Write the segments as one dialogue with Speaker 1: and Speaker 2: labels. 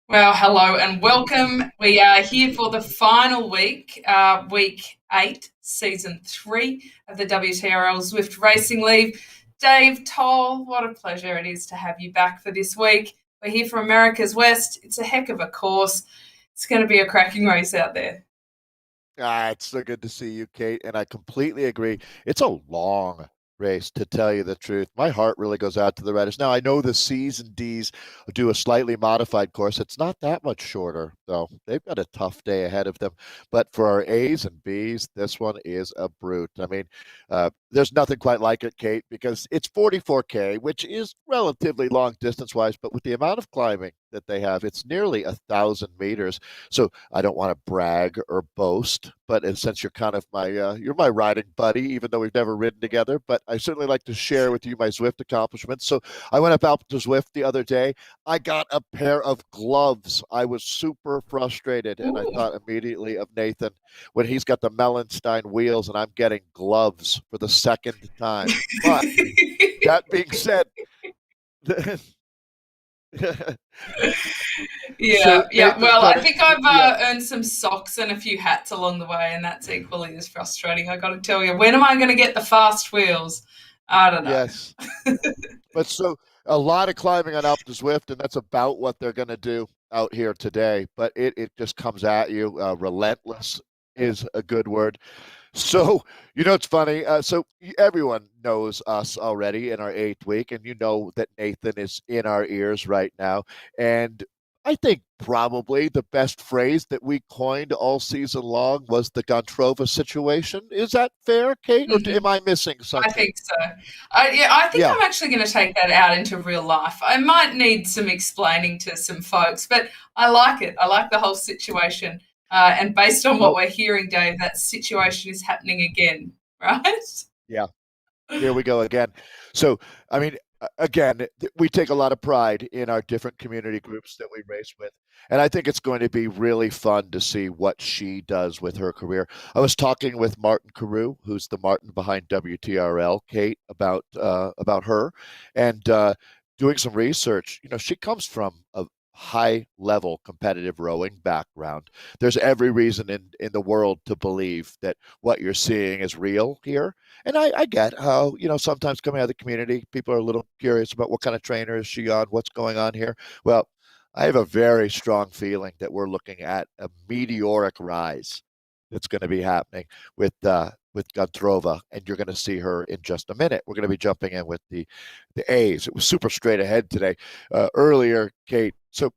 Speaker 1: Well, hello and welcome. We are here for the final week, week 8, season 3 of the WTRL Zwift Racing League. Dave Toll, what a pleasure it is to have you back for this week. We're here from America's West. It's a heck of a course. It's going to be a cracking race out there.
Speaker 2: It's so good to see you, Kate, and I completely agree. It's a long race, to tell you the truth. My heart really goes out to the riders. Now, I know the C's and D's do a slightly modified course. It's not that much shorter, though. They've got a tough day ahead of them. But for our A's and B's, this one is a brute. I mean, there's nothing quite like it, Kate, because it's 44K, which is relatively long distance-wise, but with the amount of climbing that they have, it's nearly 1,000 meters. So I don't want to brag or boast, but since you're kind of you're my riding buddy, even though we've never ridden together, but I certainly like to share with you my Zwift accomplishments. So I went up to Zwift the other day. I got a pair of gloves. I was super frustrated, and I thought immediately of Nathan when he's got the Mellenstein wheels and I'm getting gloves for the second time. But that being said, so
Speaker 1: Yeah.
Speaker 2: Nathan's
Speaker 1: Well,
Speaker 2: got
Speaker 1: I
Speaker 2: it.
Speaker 1: think I've
Speaker 2: Yeah.
Speaker 1: earned some socks and a few hats along the way, and that's equally as frustrating. I got to tell you, when am I going to get the fast wheels? I don't know.
Speaker 2: Yes. But so a lot of climbing on Alpe Zwift, and that's about what they're going to do out here today. But it just comes at you. Relentless is a good word. So, it's funny. So everyone knows us already in our 8th week, and you know that Nathan is in our ears right now. And I think probably the best phrase that we coined all season long was the Gontrova situation. Is that fair, Kate, or
Speaker 1: Mhm.
Speaker 2: am I missing
Speaker 1: I
Speaker 2: something?
Speaker 1: think so. I think
Speaker 2: Yeah.
Speaker 1: I'm actually going to take that out into real life. I might need some explaining to some folks, but I like it. I like the whole situation. And based on what
Speaker 2: Well,
Speaker 1: we're hearing, Dave, that situation is happening again, right?
Speaker 2: yeah. Here we go again. So, I mean, again, we take a lot of pride in our different community groups that we race with. And I think it's going to be really fun to see what she does with her career. I was talking with Martin Carew, who's the Martin behind WTRL, Kate, about her, and doing some research. She comes from a high level competitive rowing background. There's every reason in the world to believe that what you're seeing is real here. And I get how, sometimes coming out of the community, people are a little curious about what kind of trainer is she on, what's going on here. Well, I have a very strong feeling that we're looking at a meteoric rise that's going to be happening with Gontrova, and you're going to see her in just a minute. We're going to be jumping in with the A's. It was super straight ahead today. Earlier, Kate. So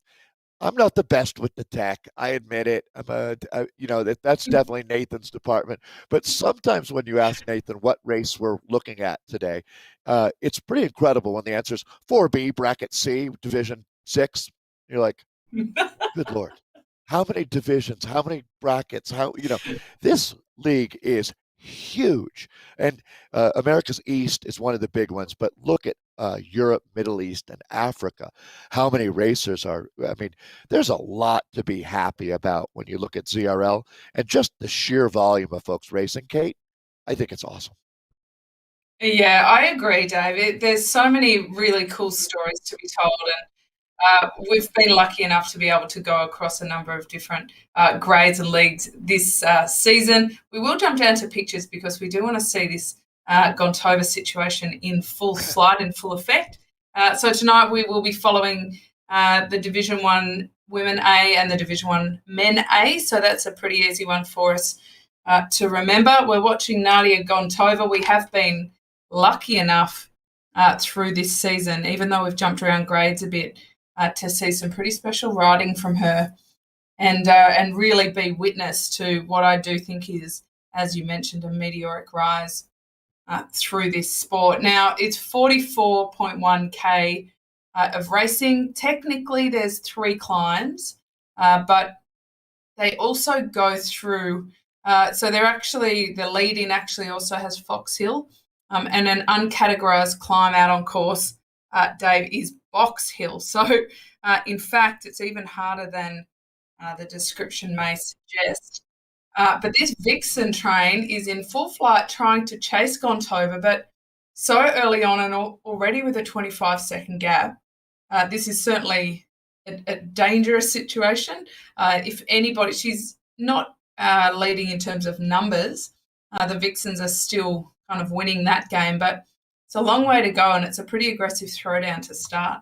Speaker 2: I'm not the best with the tech. I admit it. That's definitely Nathan's department. But sometimes when you ask Nathan what race we're looking at today, it's pretty incredible when the answer is 4B bracket C, Division 6. You're like, good Lord. How many divisions? How many brackets? This league is huge. And America's East is one of the big ones, but look at Europe, Middle East, and Africa. How many racers are? I mean, there's a lot to be happy about when you look at ZRL and just the sheer volume of folks racing, Kate. I think it's awesome.
Speaker 1: Yeah, I agree, Dave. There's so many really cool stories to be told, we've been lucky enough to be able to go across a number of different grades and leagues this season. We will jump down to pictures because we do want to see this Gontova situation in full flight, in full effect. So tonight we will be following the Division 1 Women A and the Division 1 Men A. So that's a pretty easy one for us to remember. We're watching Nadia Gontova. We have been lucky enough through this season, even though we've jumped around grades a bit, to see some pretty special riding from her, and really be witness to what I do think is, as you mentioned, a meteoric rise through this sport. Now it's 44.1k of racing. Technically, there's 3 climbs, but they also go through. So they're actually the lead in actually also has Fox Hill, and an uncategorized climb out on course, Dave, is Box Hill. So in fact, it's even harder than the description may suggest. But this Vixen train is in full flight trying to chase Gontova, but so early on and already with a 25-second gap. This is certainly a dangerous situation. If anybody, she's not leading in terms of numbers. The Vixens are still kind of winning that game, but it's a long way to go, and it's a pretty aggressive throwdown to start.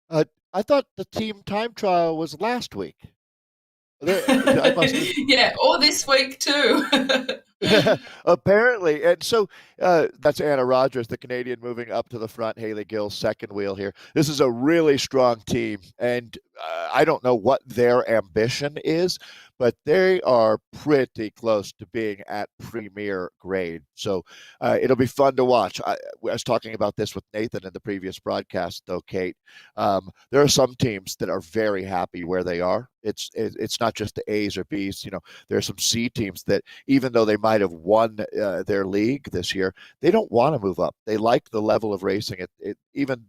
Speaker 2: Uh, I thought the team time trial was last week. I must have.
Speaker 1: Yeah, or this week too.
Speaker 2: Apparently. And so that's Anna Rogers, the Canadian, moving up to the front. Haley Gill's second wheel here. This is a really strong team. And I don't know what their ambition is, but they are pretty close to being at premier grade. So it'll be fun to watch. I was talking about this with Nathan in the previous broadcast, though, Kate. There are some teams that are very happy where they are. It's not just the A's or B's. There are some C teams that, even though they might have won their league this year, they don't want to move up. They like the level of racing. Even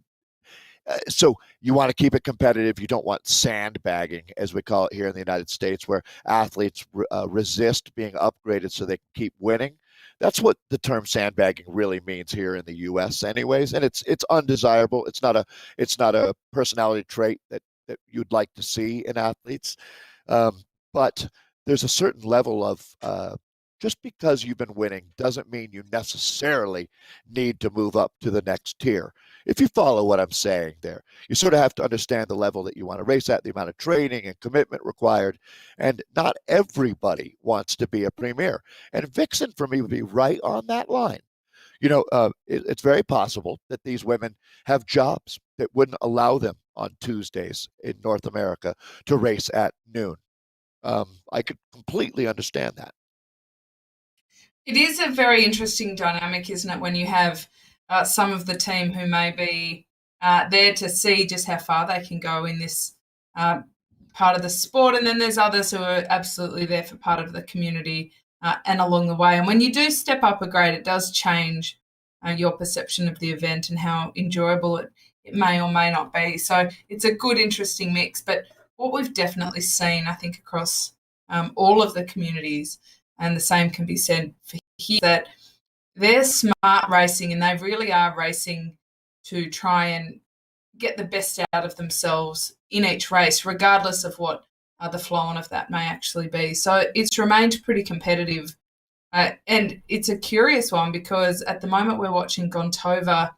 Speaker 2: so, you want to keep it competitive. You don't want sandbagging, as we call it here in the United States, where athletes resist being upgraded so they can keep winning. That's what the term sandbagging really means here in the U.S. anyways, and it's undesirable. It's not a personality trait that you'd like to see in athletes. But there's a certain level of just because you've been winning doesn't mean you necessarily need to move up to the next tier. If you follow what I'm saying there, you sort of have to understand the level that you want to race at, the amount of training and commitment required. And not everybody wants to be a premier. And Vixen, for me, would be right on that line. It's very possible that these women have jobs that wouldn't allow them on Tuesdays in North America to race at noon. I could completely understand that.
Speaker 1: It is a very interesting dynamic, isn't it, when you have some of the team who may be there to see just how far they can go in this uh, part of the sport, and then there's others who are absolutely there for part of the community and along the way. And when you do step up a grade, it does change your perception of the event and how enjoyable it may or may not be. So it's a good, interesting mix. But what we've definitely seen, I think, across all of the communities, and the same can be said for here, that they're smart racing and they really are racing to try and get the best out of themselves in each race, regardless of what the flow on of that may actually be. So it's remained pretty competitive. And it's a curious one because at the moment we're watching Gontova.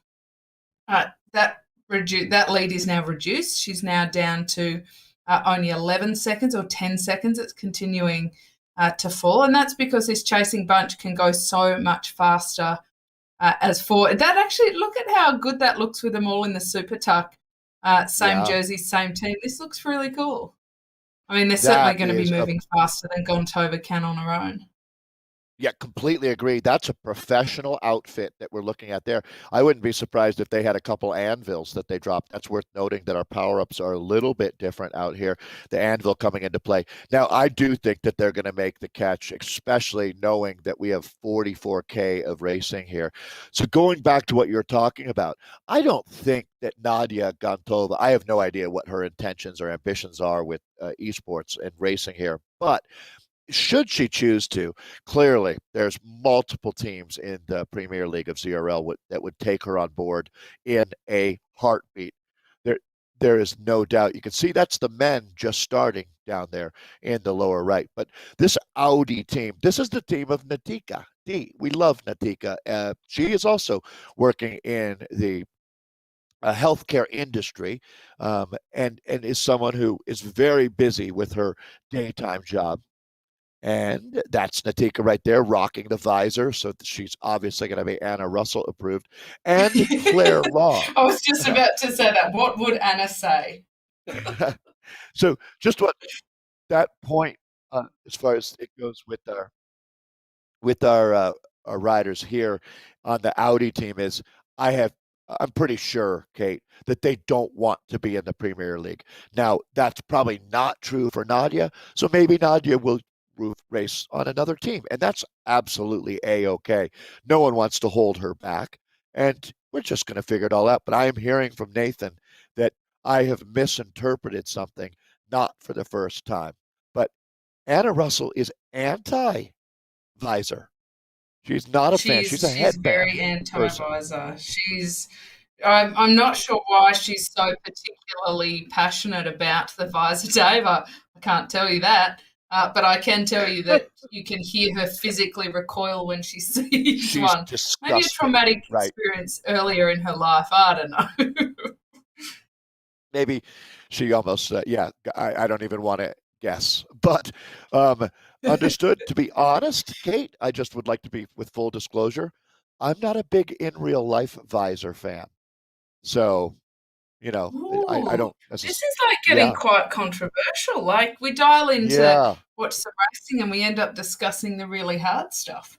Speaker 1: That lead is now reduced. She's now down to only 11 seconds or 10 seconds. It's continuing to fall, and that's because this chasing bunch can go so much faster as forward. That actually, look at how good that looks with them all in the super tuck. Same
Speaker 2: Yeah,
Speaker 1: jersey, same team. This looks really cool. I mean, they're certainly
Speaker 2: that
Speaker 1: going to be
Speaker 2: is a
Speaker 1: moving faster than Gontova can on her own.
Speaker 2: Yeah, completely agree. That's a professional outfit that we're looking at there. I wouldn't be surprised if they had a couple anvils that they dropped. That's worth noting that our power-ups are a little bit different out here. The anvil coming into play. Now, I do think that they're going to make the catch, especially knowing that we have 44K of racing here. So going back to what you're talking about, I don't think that Nadia Gantova, I have no idea what her intentions or ambitions are with esports and racing here, but should she choose to, clearly there's multiple teams in the Premier League of ZRL that would take her on board in a heartbeat. There, there is no doubt. You can see that's the men just starting down there in the lower right. But this Audi team, this is the team of Natika D. We love Natika. She is also working in the healthcare industry, and is someone who is very busy with her daytime job. And that's Natika right there, rocking the visor. So she's obviously going to be Anna Russell approved. And Claire Long.
Speaker 1: I was just about to say that. What would Anna say?
Speaker 2: So just what that point, as far as it goes with our riders here on the Audi team is I have I'm pretty sure, Kate, that they don't want to be in the Premier League. Now, that's probably not true for Nadia, so maybe Nadia will race on another team, and that's absolutely a-okay. No one wants to hold her back, and we're just going to figure it all out. But I am hearing from Nathan that I have misinterpreted something, not for the first time. But Anna Russell is anti-visor. She's not a fan. She's a
Speaker 1: She's
Speaker 2: headband
Speaker 1: very
Speaker 2: person.
Speaker 1: anti-visor. I'm not sure why she's so particularly passionate about the visor, Dave. I can't tell you that, but I can tell you that you can hear her physically recoil when she sees
Speaker 2: She's
Speaker 1: one. Maybe a
Speaker 2: disgusting,
Speaker 1: traumatic
Speaker 2: right?
Speaker 1: experience earlier in her life. I don't know.
Speaker 2: Maybe she almost, yeah, I don't even want to guess. But um, understood. To be honest, Kate, I just would like to be with full disclosure. I'm not a big in real life visor fan. So, I
Speaker 1: Ooh,
Speaker 2: don't
Speaker 1: this
Speaker 2: necessarily,
Speaker 1: is like getting
Speaker 2: yeah,
Speaker 1: quite controversial. Like we dial into
Speaker 2: yeah,
Speaker 1: watch some racing and we end up discussing the really hard stuff.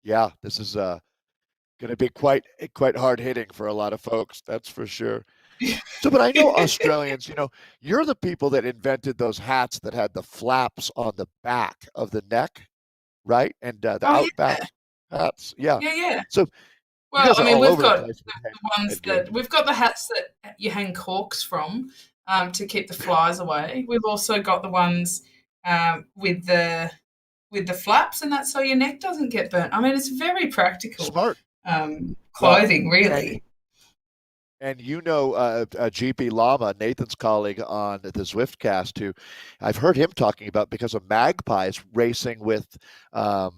Speaker 2: yeah. This is going to be quite hard hitting for a lot of folks. That's for sure. So, but I know Australians, you're the people that invented those hats that had the flaps on the back of the neck, right? And the
Speaker 1: Oh
Speaker 2: Outback
Speaker 1: yeah,
Speaker 2: hats. Yeah.
Speaker 1: yeah, yeah.
Speaker 2: So you
Speaker 1: Well,
Speaker 2: guys
Speaker 1: I
Speaker 2: are
Speaker 1: mean,
Speaker 2: all
Speaker 1: we've
Speaker 2: over the
Speaker 1: got
Speaker 2: place with
Speaker 1: the ones
Speaker 2: headgear.
Speaker 1: that we've got the hats that you hang corks from to keep the flies away. We've also got the ones with the flaps, and that's so your neck doesn't get burnt. I mean, it's very practical
Speaker 2: Smart. Well,
Speaker 1: clothing, really.
Speaker 2: and GP Lama, Nathan's colleague on the Zwiftcast, who I've heard him talking about because of magpies racing with um,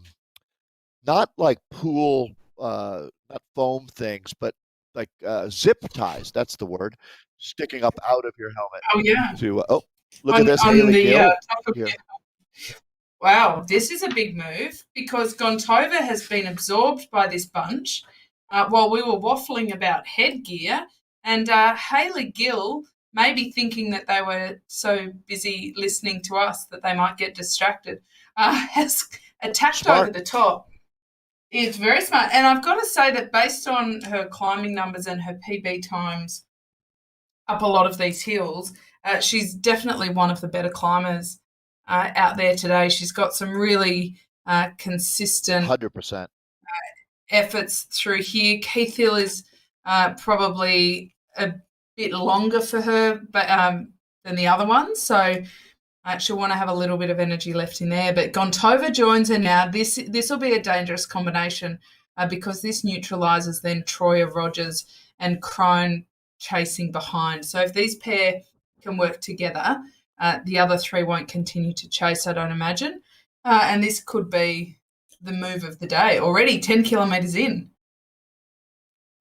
Speaker 2: not like pool, not foam things, but like zip ties. That's the word, sticking up out of your helmet.
Speaker 1: Oh yeah,
Speaker 2: Oh, look at this,
Speaker 1: on
Speaker 2: Haley
Speaker 1: the
Speaker 2: Gill
Speaker 1: top of
Speaker 2: here.
Speaker 1: Wow, this is a big move because Gontova has been absorbed by this bunch while we were waffling about headgear. And Haley Gill, maybe thinking that they were so busy listening to us that they might get distracted, has attacked over
Speaker 2: Smart.
Speaker 1: the top. It's very smart. And I've got to say that based on her climbing numbers and her PB times up a lot of these hills. She's definitely one of the better climbers out there today. She's got some really consistent
Speaker 2: 100%.
Speaker 1: efforts through here. Keith Hill is probably a bit longer for her, but than the other ones, so she'll want to have a little bit of energy left in there. But Gontova joins her now. This will be a dangerous combination because this neutralises then Troya Rogers and Crone chasing behind. So if these pair can work together, the other three won't continue to chase, I don't imagine. And this could be the move of the day. Already 10 kilometres in.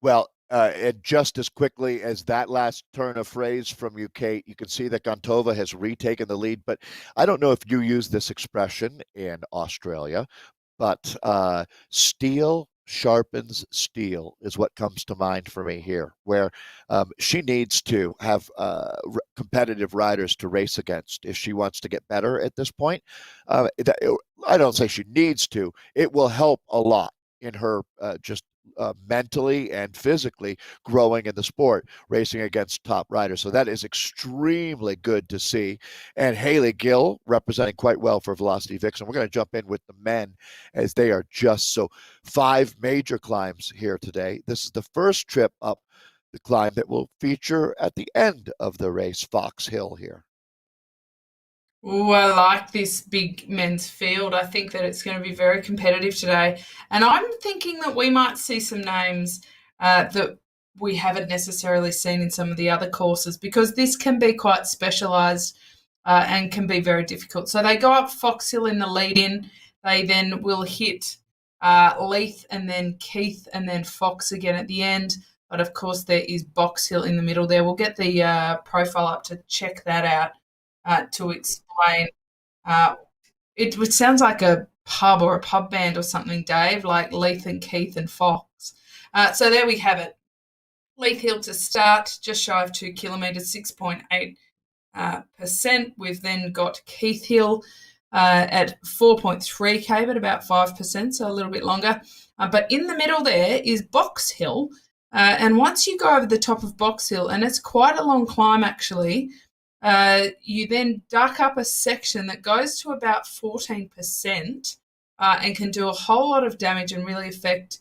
Speaker 2: Well, and just as quickly as that last turn of phrase from you, Kate, you can see that Gontova has retaken the lead. But I don't know if you use this expression in Australia, but steel sharpens steel is what comes to mind for me here, where she needs to have competitive riders to race against if she wants to get better at this point. I don't say she needs to, it will help a lot in her just mentally and physically growing in the sport, racing against top riders. So that is extremely good to see. And Haley Gill representing quite well for Velocity Vixen. We're going to jump in with the men as they are just so 5 major climbs here today. This is the first trip up the climb that will feature at the end of the race, Fox Hill here.
Speaker 1: Oh, I like this big men's field. I think that it's going to be very competitive today. And I'm thinking that we might see some names that we haven't necessarily seen in some of the other courses because this can be quite specialised and can be very difficult. So they go up Fox Hill in the lead in. They then will hit Leith and then Keith and then Fox again at the end. But of course, there is Box Hill in the middle there. We'll get the profile up to check that out to explain. Uh, it sounds like a pub or a pub band or something, Dave, like Leith and Keith and Fox. So there we have it. Leith Hill to start, just shy of 2 kilometres, 6.8%. We've then got Keith Hill at 4.3k, but about 5%, so a little bit longer. But in the middle there is Box Hill. And once you go over the top of Box Hill, and it's quite a long climb actually, you then duck up a section that goes to about 14% and can do a whole lot of damage and really affect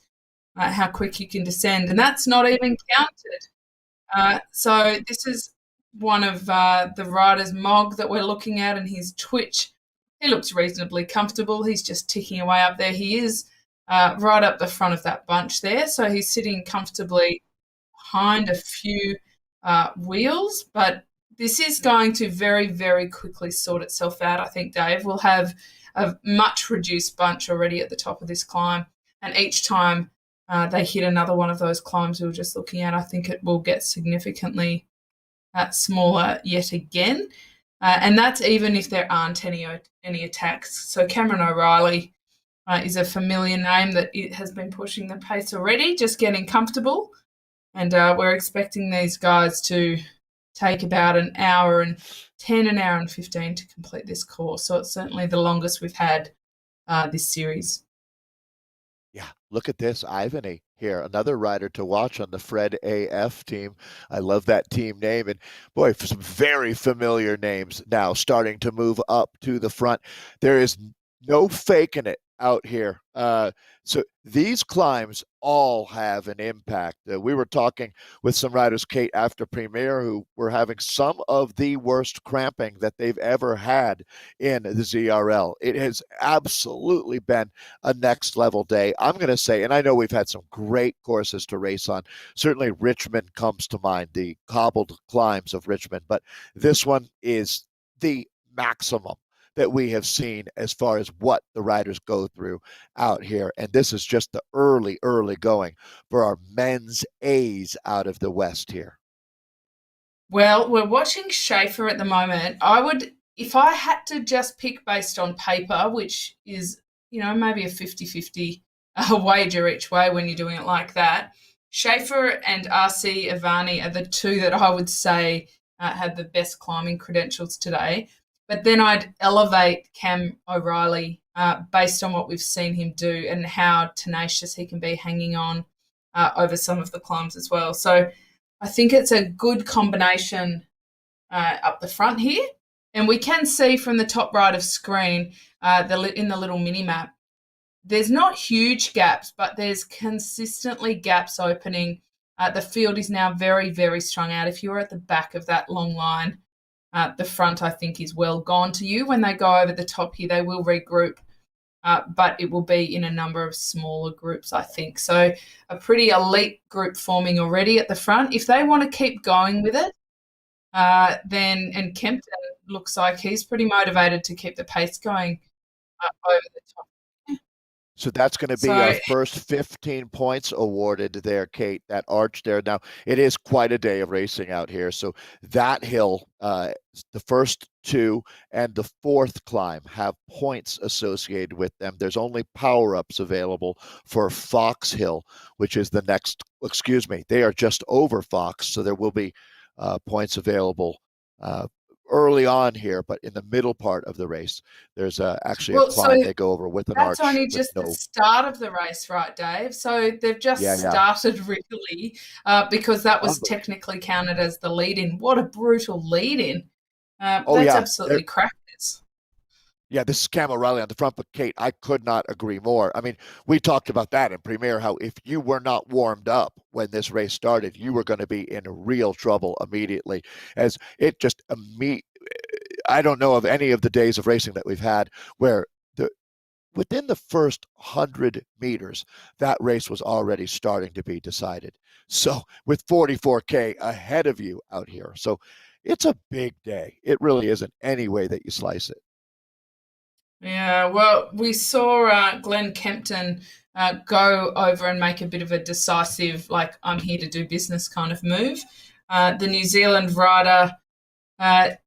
Speaker 1: how quick you can descend. And that's not even counted. So this is one of the riders, Mog, that we're looking at, and his twitch. He looks reasonably comfortable. He's just ticking away up there. He is right up the front of that bunch there. So he's sitting comfortably behind a few wheels, but this is going to very, very quickly sort itself out, I think, Dave. We'll have a much reduced bunch already at the top of this climb, and each time they hit another one of those climbs we were just looking at, I think it will get significantly smaller yet again. And that's even if there aren't any attacks. So Cameron O'Reilly is a familiar name that it has been pushing the pace already, just getting comfortable. And we're expecting these guys to take about an hour and 10, an hour and 15 to complete this course. So it's certainly the longest we've had this series.
Speaker 2: Yeah, look at this, Ivany here, another rider to watch on the Fred AF team. I love that team name. And boy, for some very familiar names now starting to move up to the front. There is no faking it out here. So these climbs all have an impact. We were talking with some riders, Kate, after Premier, who were having some of the worst cramping that they've ever had in the ZRL. It has absolutely been a next level day. I'm going to say, and I know we've had some great courses to race on. Certainly Richmond comes to mind, the cobbled climbs of Richmond, but this one is the maximum that we have seen as far as what the riders go through out here. And this is just the early going for our men's A's out of the West here.
Speaker 1: Well, we're watching Schaefer at the moment. I would, if I had to just pick based on paper, which is, maybe a 50-50 wager each way when you're doing it like that, Schaefer and RC Ivany are the two that I would say had the best climbing credentials today. But then I'd elevate Cam O'Reilly based on what we've seen him do and how tenacious he can be hanging on over some of the climbs as well. So I think it's a good combination up the front here. And we can see from the top right of screen in the little mini map, there's not huge gaps, but there's consistently gaps opening. The field is now very, very strung out. If you're at the back of that long line, the front, I think, is well gone to you. When they go over the top here, they will regroup, but it will be in a number of smaller groups, I think. So a pretty elite group forming already at the front. If they want to keep going with it, and Kempton looks like he's pretty motivated to keep the pace going over the top.
Speaker 2: So that's going to be our first 15 points awarded there, Kate, that arch there. Now, it is quite a day of racing out here. So that hill, the first two and the fourth climb have points associated with them. There's only power-ups available for Fox Hill, which is the next, they are just over Fox. So there will be points available early on here, but in the middle part of the race, there's actually a climb they go over with an arch.
Speaker 1: That's only just the start of the race, right, Dave? So they've just started really because that was technically counted as the lead-in. What a brutal lead-in. That's absolutely cracked this.
Speaker 2: Yeah, this is Cam O'Reilly on the front, but Kate, I could not agree more. I mean, we talked about that in Premier, how if you were not warmed up when this race started, you were going to be in real trouble immediately, as it just I don't know of any of the days of racing that we've had where within the first 100 meters, that race was already starting to be decided. So with 44K ahead of you out here. So it's a big day. It really isn't any way that you slice it.
Speaker 1: Yeah, well, we saw Glenn Kempton go over and make a bit of a decisive, like, I'm here to do business kind of move. The New Zealand rider,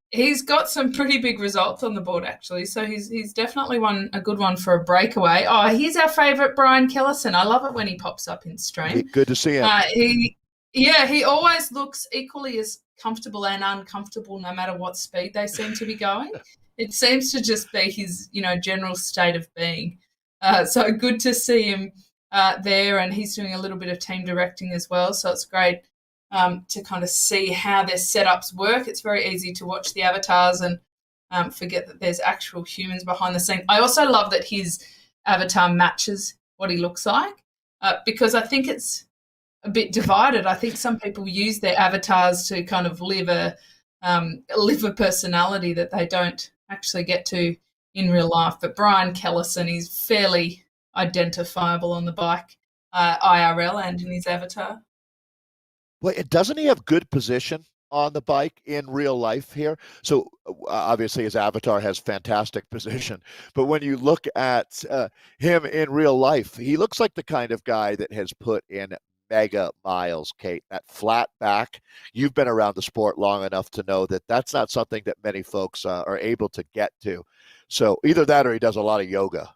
Speaker 1: he's got some pretty big results on the board, actually. So he's definitely a good one for a breakaway. Oh, here's our favourite Brian Kellison. I love it when he pops up in stream.
Speaker 2: Good to see him.
Speaker 1: He always looks equally as comfortable and uncomfortable no matter what speed they seem to be going. It seems to just be his, general state of being. So good to see him there, and he's doing a little bit of team directing as well. So it's great to kind of see how their setups work. It's very easy to watch the avatars and forget that there's actual humans behind the scene. I also love that his avatar matches what he looks like because I think it's a bit divided. I think some people use their avatars to kind of live a personality that they don't actually get to in real life. But Brian Kellison is fairly identifiable on the bike, IRL and in his avatar.
Speaker 2: Well, doesn't he have good position on the bike in real life here? So obviously his avatar has fantastic position, but when you look at him in real life, he looks like the kind of guy that has put in mega miles, Kate. That flat back, you've been around the sport long enough to know that that's not something that many folks are able to get to. So either that or he does a lot of yoga.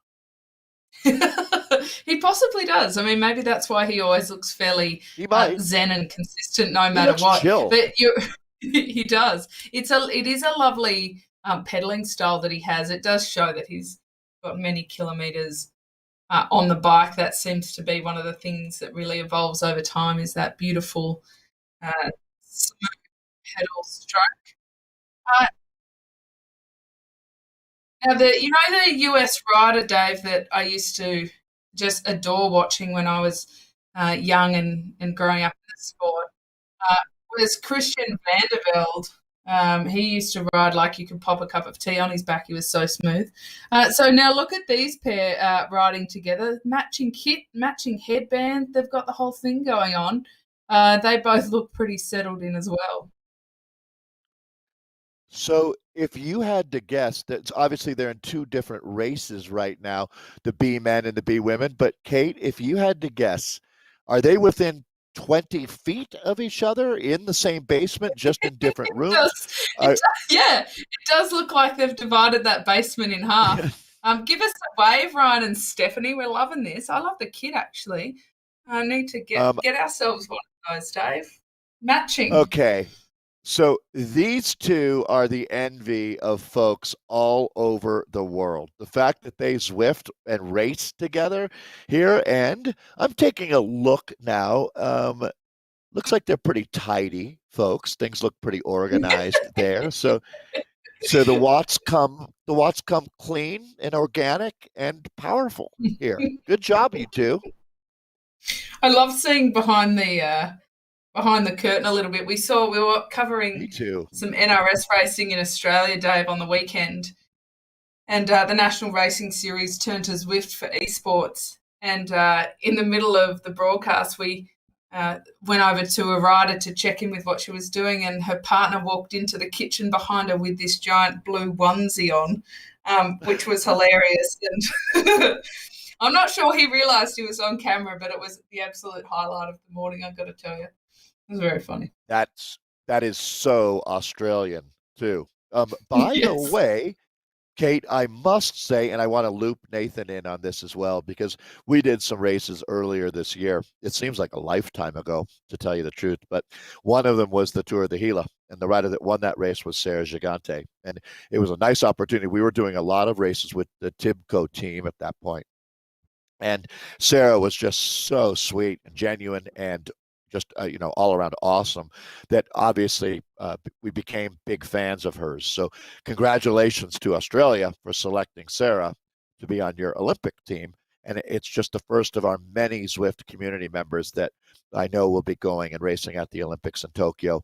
Speaker 1: He possibly does. I mean, maybe that's why he always looks fairly
Speaker 2: He might.
Speaker 1: zen and consistent, no
Speaker 2: He
Speaker 1: matter
Speaker 2: looks
Speaker 1: what.
Speaker 2: chill.
Speaker 1: But he does. It is a lovely pedaling style that he has. It does show that he's got many kilometers on the bike. That seems to be one of the things that really evolves over time. Is that beautiful smooth pedal stroke. Uh, Now the US rider, Dave, that I used to just adore watching when I was young and growing up in the sport uh, was Christian Vandervelde. He used to ride like you could pop a cup of tea on his back. He was so smooth. So now look at these pair riding together, matching kit, matching headband. They've got the whole thing going on. They both look pretty settled in as well.
Speaker 2: So if you had to guess, that obviously they're in two different races right now, the B men and the B women. But Kate, if you had to guess, are they within 20 feet of each other in the same basement, just in different
Speaker 1: It
Speaker 2: rooms?
Speaker 1: does.
Speaker 2: Uh,
Speaker 1: Yeah, it does look like they've divided that basement in half. Give us a wave, Ryan and Stephanie. We're loving this. I love the kit actually. I need to
Speaker 2: um,
Speaker 1: get ourselves one of those, Dave. Matching.
Speaker 2: okay. So these two are the envy of folks all over the world. The fact that they Zwift and race together here, and I'm taking a look now. Looks like they're pretty tidy, folks. Things look pretty organized there. So the watts come clean and organic and powerful here. Good job, you two.
Speaker 1: I love seeing behind the curtain a little bit. We were
Speaker 2: Me
Speaker 1: covering
Speaker 2: too.
Speaker 1: some NRS racing in Australia, Dave, on the weekend, and the National Racing Series turned to Zwift for esports. And in the middle of the broadcast, we went over to a rider to check in with what she was doing, and her partner walked into the kitchen behind her with this giant blue onesie on, which was hilarious. And I'm not sure he realised he was on camera, but it was the absolute highlight of the morning, I've got to tell you. It was very funny.
Speaker 2: That is so Australian too. By the
Speaker 1: Yes.
Speaker 2: way, Kate, I must say, and I want to loop Nathan in on this as well, because we did some races earlier this year. It seems like a lifetime ago, to tell you the truth, but one of them was the Tour de Gila, and the rider that won that race was Sarah Gigante. And it was a nice opportunity. We were doing a lot of races with the Tibco team at that point. And Sarah was just so sweet and genuine and just all around awesome that obviously we became big fans of hers. So congratulations to Australia for selecting Sarah to be on your Olympic team. And it's just the first of our many Zwift community members that I know will be going and racing at the Olympics in Tokyo.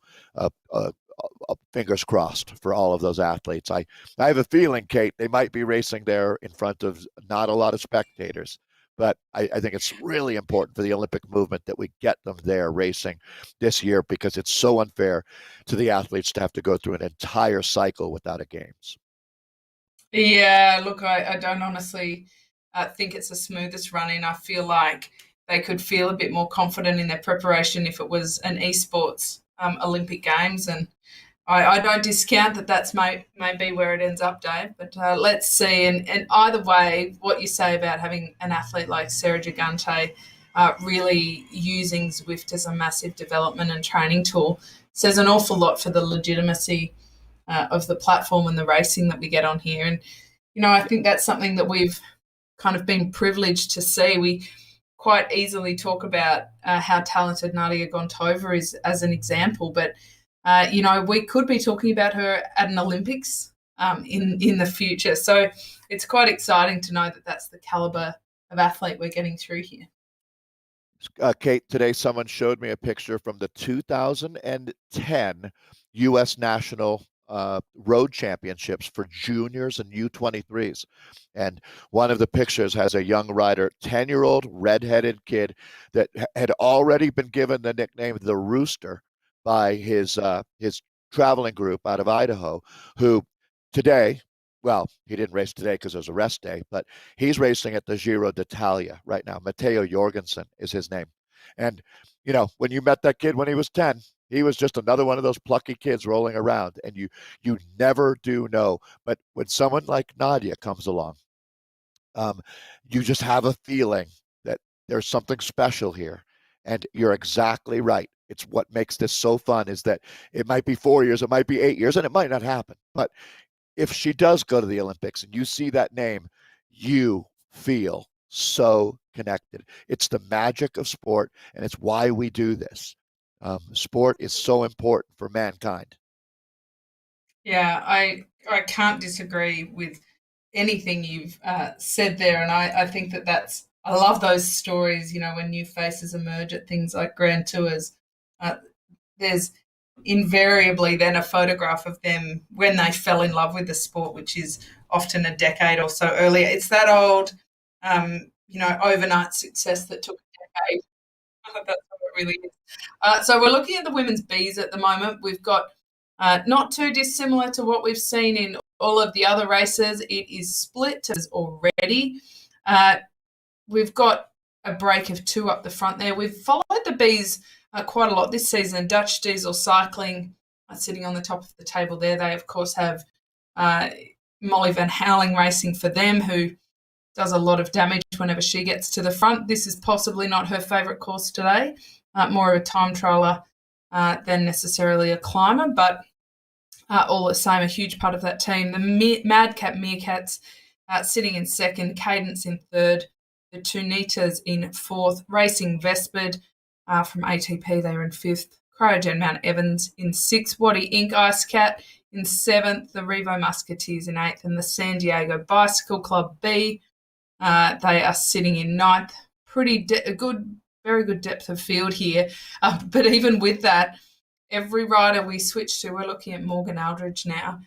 Speaker 2: Fingers crossed for all of those athletes. I have a feeling, Kate, they might be racing there in front of not a lot of spectators. But I think it's really important for the Olympic movement that we get them there racing this year, because it's so unfair to the athletes to have to go through an entire cycle without a games.
Speaker 1: Yeah, look, I don't honestly think it's the smoothest run in. I feel like they could feel a bit more confident in their preparation if it was an esports Olympic Games. And I don't discount that that's may be where it ends up, Dave. But let's see. And either way, what you say about having an athlete like Sarah Gigante really using Zwift as a massive development and training tool says an awful lot for the legitimacy of the platform and the racing that we get on here. And, I think that's something that we've kind of been privileged to see. We quite easily talk about how talented Nadia Gontova is as an example, but we could be talking about her at an Olympics in the future. So it's quite exciting to know that that's the caliber of athlete we're getting through here.
Speaker 2: Kate, today someone showed me a picture from the 2010 U.S. national road championships for juniors and U23s. And one of the pictures has a young rider, 10-year-old redheaded kid that had already been given the nickname the Rooster by his traveling group out of Idaho, who today, well, he didn't race today because it was a rest day, but he's racing at the Giro d'Italia right now. Matteo Jorgensen is his name. And, when you met that kid when he was 10, he was just another one of those plucky kids rolling around, and you never do know. But when someone like Nadia comes along, um, you just have a feeling that there's something special here. And you're exactly right. It's what makes this so fun is that it might be 4 years, it might be 8 years, and it might not happen. But if she does go to the Olympics and you see that name, you feel so connected. It's the magic of sport, and it's why we do this. Sport is so important for mankind.
Speaker 1: Yeah, I can't disagree with anything you've said there, and I think I love those stories. When new faces emerge at things like Grand Tours, uh, there's invariably then a photograph of them when they fell in love with the sport, which is often a decade or so earlier. It's that old, overnight success that took a decade. That's what it really is. So we're looking at the women's bees at the moment. We've got not too dissimilar to what we've seen in all of the other races. It is split already. Uh, we've got a break of two up the front there. We've followed the bees quite a lot this season. Dutch Diesel Cycling sitting on the top of the table there. They, of course, have Molly Van Houweling racing for them, who does a lot of damage whenever she gets to the front. This is possibly not her favourite course today, more of a time trialer than necessarily a climber, but all the same, a huge part of that team. The Madcap Meerkats sitting in second, Cadence in third, the Tunitas in fourth, Racing Vespid from ATP, they were in fifth, Cryogen Mount Evans in sixth, Waddy Inc. Ice Cat in seventh, the Revo Musketeers in eighth, and the San Diego Bicycle Club B, they are sitting in ninth. Very good depth of field here. But even with that, every rider we switch to, we're looking at Morgan Aldridge now.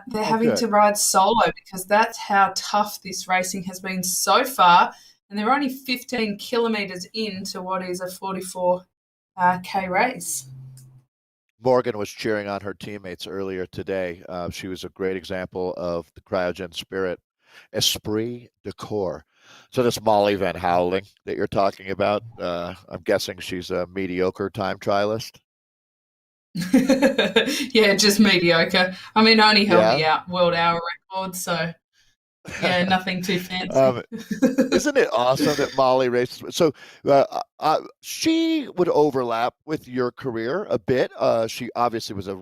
Speaker 1: They're having to ride solo because that's how tough this racing has been so far. And they're only 15 kilometres into what is a 44K race.
Speaker 2: Morgan was cheering on her teammates earlier today. She was a great example of the cryogen spirit, esprit de corps. So this Molly Van Houweling that you're talking about, I'm guessing she's a mediocre time trialist.
Speaker 1: Yeah, just mediocre. I mean, only held
Speaker 2: Yeah.
Speaker 1: the world hour record, so yeah, nothing too fancy.
Speaker 2: Isn't it awesome that Molly races? So she would overlap with your career a bit. She obviously was a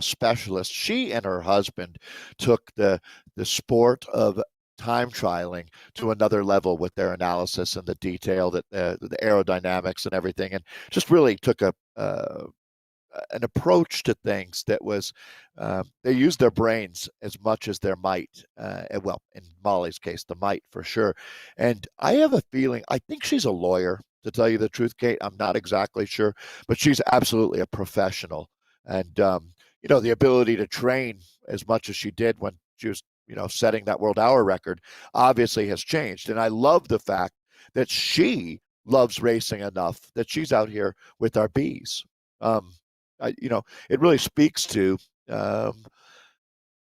Speaker 2: specialist. She and her husband took the sport of time trialing to another level with their analysis and the detail that the aerodynamics and everything, and just really took an approach to things that was they used their brains as much as their might. Well, in Molly's case, the might for sure. And I have a feeling, I think she's a lawyer, to tell you the truth, Kate. I'm not exactly sure, but she's absolutely a professional. And, the ability to train as much as she did when she was, setting that world hour record obviously has changed. And I love the fact that she loves racing enough that she's out here with our bees. Um, it really speaks to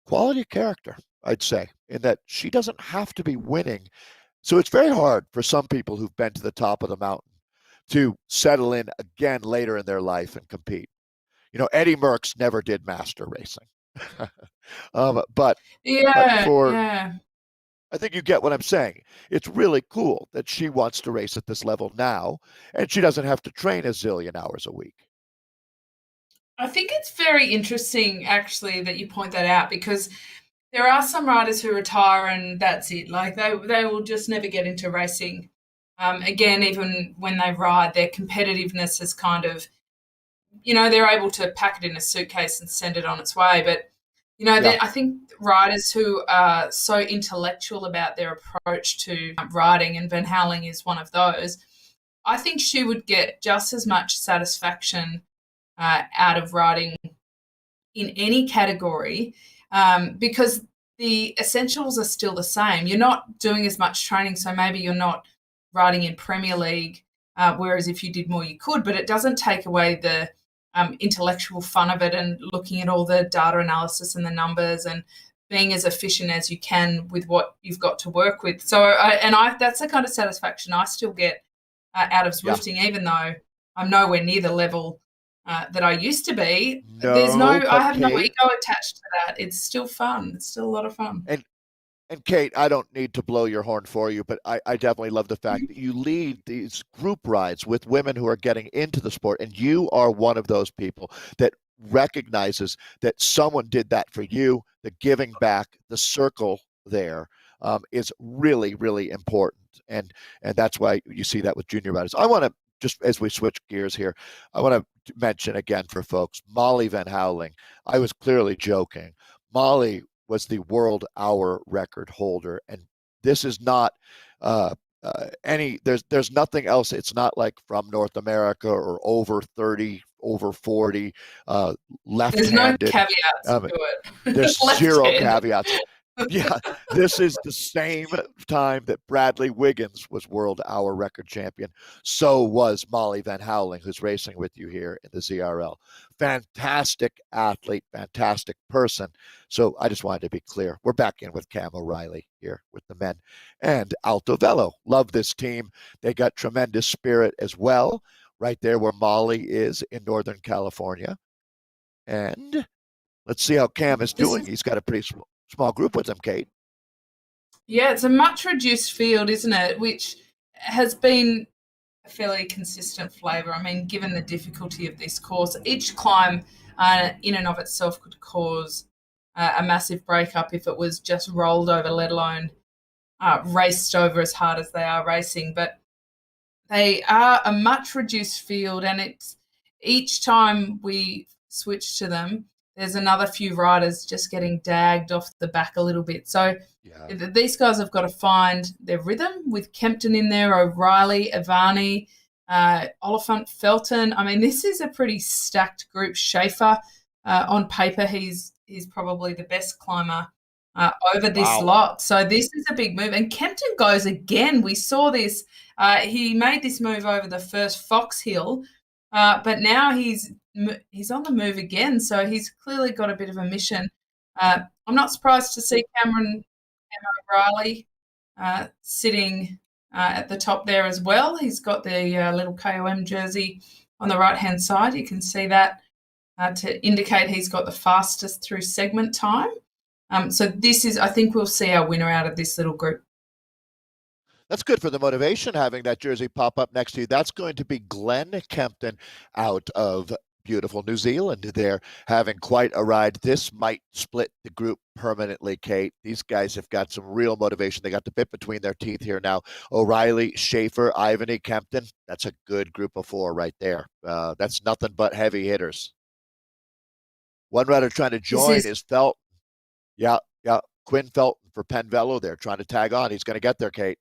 Speaker 2: quality of character, I'd say, in that she doesn't have to be winning. So it's very hard for some people who've been to the top of the mountain to settle in again later in their life and compete. Eddie Merckx never did master racing. But
Speaker 1: Yeah,
Speaker 2: for,
Speaker 1: yeah.
Speaker 2: I think you get what I'm saying. It's really cool that she wants to race at this level now, and she doesn't have to train a zillion hours a week.
Speaker 1: I think it's very interesting, actually, that you point that out because there are some riders who retire and that's it. Like they will just never get into racing. Again, even when they ride, their competitiveness has kind of, they're able to pack it in a suitcase and send it on its way. But,
Speaker 2: Yeah.
Speaker 1: I think riders who are so intellectual about their approach to riding, and Van Houweling is one of those, I think she would get just as much satisfaction out of riding in any category, because the essentials are still the same. You're not doing as much training, so maybe you're not riding in Premier League, whereas if you did more, you could. But it doesn't take away the intellectual fun of it and looking at all the data analysis and the numbers and being as efficient as you can with what you've got to work with. So, that's the kind of satisfaction I still get out of
Speaker 2: Yeah.
Speaker 1: Zwifting, even though I'm nowhere near the level that I used to be.
Speaker 2: No,
Speaker 1: I
Speaker 2: but
Speaker 1: have no
Speaker 2: Kate,
Speaker 1: ego attached to that. It's still fun. It's still a lot of fun.
Speaker 2: and And Kate, I don't need to blow your horn for you, but I definitely love the fact that you lead these group rides with women who are getting into the sport. And you are one of those people that recognizes that someone did that for you, the giving back, the circle there is really, really important. And that's why you see that with junior riders. I want to, just as we switch gears here, I want to mention again for folks, Molly Van Houweling. I was clearly joking. Molly was the world hour record holder, and this is not there's nothing else. It's not like from North America or over 30, over 40,
Speaker 1: There's no
Speaker 2: left-handed.
Speaker 1: caveats
Speaker 2: Um,
Speaker 1: to it.
Speaker 2: there's zero
Speaker 1: Left-handed.
Speaker 2: caveats. Yeah, this is the same time that Bradley Wiggins was world hour record champion. So was Molly Van Houweling, who's racing with you here in the ZRL. Fantastic athlete, fantastic person. So I just wanted to be clear. We're back in with Cam O'Reilly here with the men. And Alto Velo. Love this team. They got tremendous spirit as well, right there where Molly is in Northern California. And let's see how Cam is doing. He's got a pretty small group with him, Kate.
Speaker 1: Yeah, it's a much reduced field, isn't it? Which has been a fairly consistent flavour. I mean, given the difficulty of this course, each climb in and of itself could cause a massive breakup if it was just rolled over, let alone raced over as hard as they are racing. But they are a much reduced field, and it's each time we switch to them, there's another few riders just getting dagged off the back a little bit. So
Speaker 2: Yeah.
Speaker 1: these guys have got to find their rhythm with Kempton in there, O'Reilly, Ivani, Oliphant, Felton. I mean, this is a pretty stacked group. Schaefer, on paper, he's probably the best climber over this
Speaker 2: Wow.
Speaker 1: lot. So this is a big move. And Kempton goes again. We saw this. He made this move over the first Fox Hill, but now he's on the move again. So he's clearly got a bit of a mission. I'm not surprised to see Cameron O'Reilly sitting at the top there as well. He's got the little KOM jersey on the right-hand side. You can see that to indicate he's got the fastest through segment time. So this is, I think we'll see our winner out of this little group.
Speaker 2: That's good for the motivation, having that jersey pop up next to you. That's going to be Glenn Kempton out of beautiful New Zealand. They're having quite a ride. This might split the group permanently, Kate. These guys have got some real motivation. They got the bit between their teeth here now. O'Reilly, Schaefer, Ivany, Kempton. That's a good group of four right there. That's nothing but heavy hitters. One rider trying to join is Felton. Yeah, yeah. Quinn Felton for Penn Velo there, trying to tag on. He's going to get there, Kate.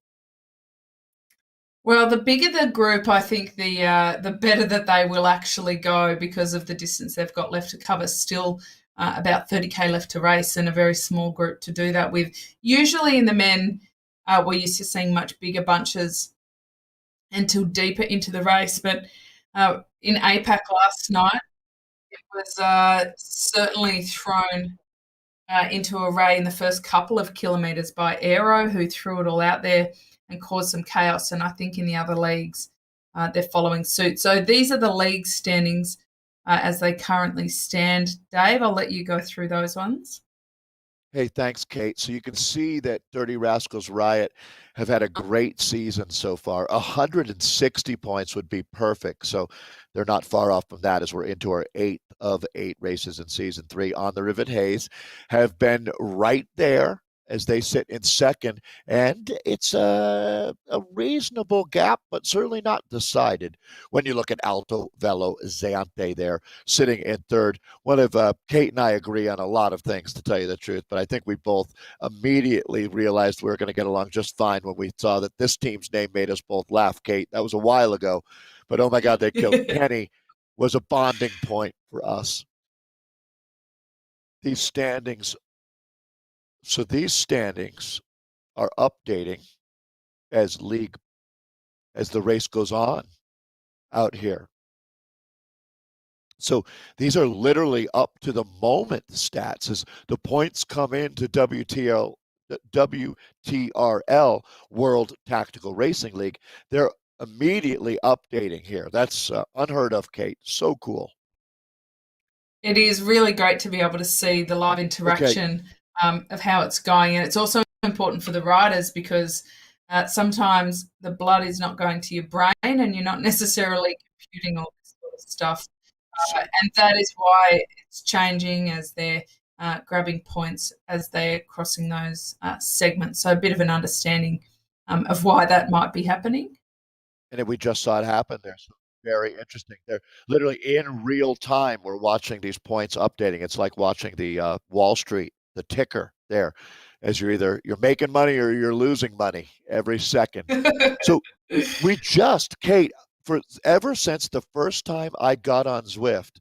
Speaker 1: Well, the bigger the group, I think the better that they will actually go because of the distance they've got left to cover. Still about 30K left to race and a very small group to do that with. Usually in the men, we're used to seeing much bigger bunches until deeper into the race. But in APAC last night, it was certainly thrown into array in the first couple of kilometres by Aero, who threw it all out there and caused some chaos. And I think in the other leagues, they're following suit. So these are the league standings as they currently stand. Dave, I'll let you go through those ones.
Speaker 2: Hey, thanks, Kate. So you can see that Dirty Rascals Riot have had a great season so far. 160 points would be perfect. So they're not far off from that as we're into our 8th of 8 races in season 3 on the Rivet Haze. Have been right there as they sit in second. And it's a reasonable gap, but certainly not decided. When you look at Alto Velo Zante there, sitting in third. One of Kate and I agree on a lot of things, to tell you the truth, but I think we both immediately realized we were going to get along just fine when we saw that this team's name made us both laugh, Kate. That was a while ago, but oh my God, they killed Kenny was a bonding point for us. these standings. So these standings are updating as the race goes on out here. So these are literally up to the moment stats as the points come into WTRL, World Tactical Racing League. They're immediately updating here. That's unheard of, Kate. So cool.
Speaker 1: It is really great to be able to see the live
Speaker 2: Okay.
Speaker 1: interaction of how it's going. And it's also important for the riders because sometimes the blood is not going to your brain and you're not necessarily computing all this sort of stuff. And that is why it's changing as they're grabbing points as they're crossing those segments. So a bit of an understanding of why that might be happening.
Speaker 2: And we just saw it happen there. So very interesting. They're literally in real time. We're watching these points updating. It's like watching the Wall Street, the ticker there, as you're making money or you're losing money every second. So we just, Kate, for ever since the first time I got on Zwift,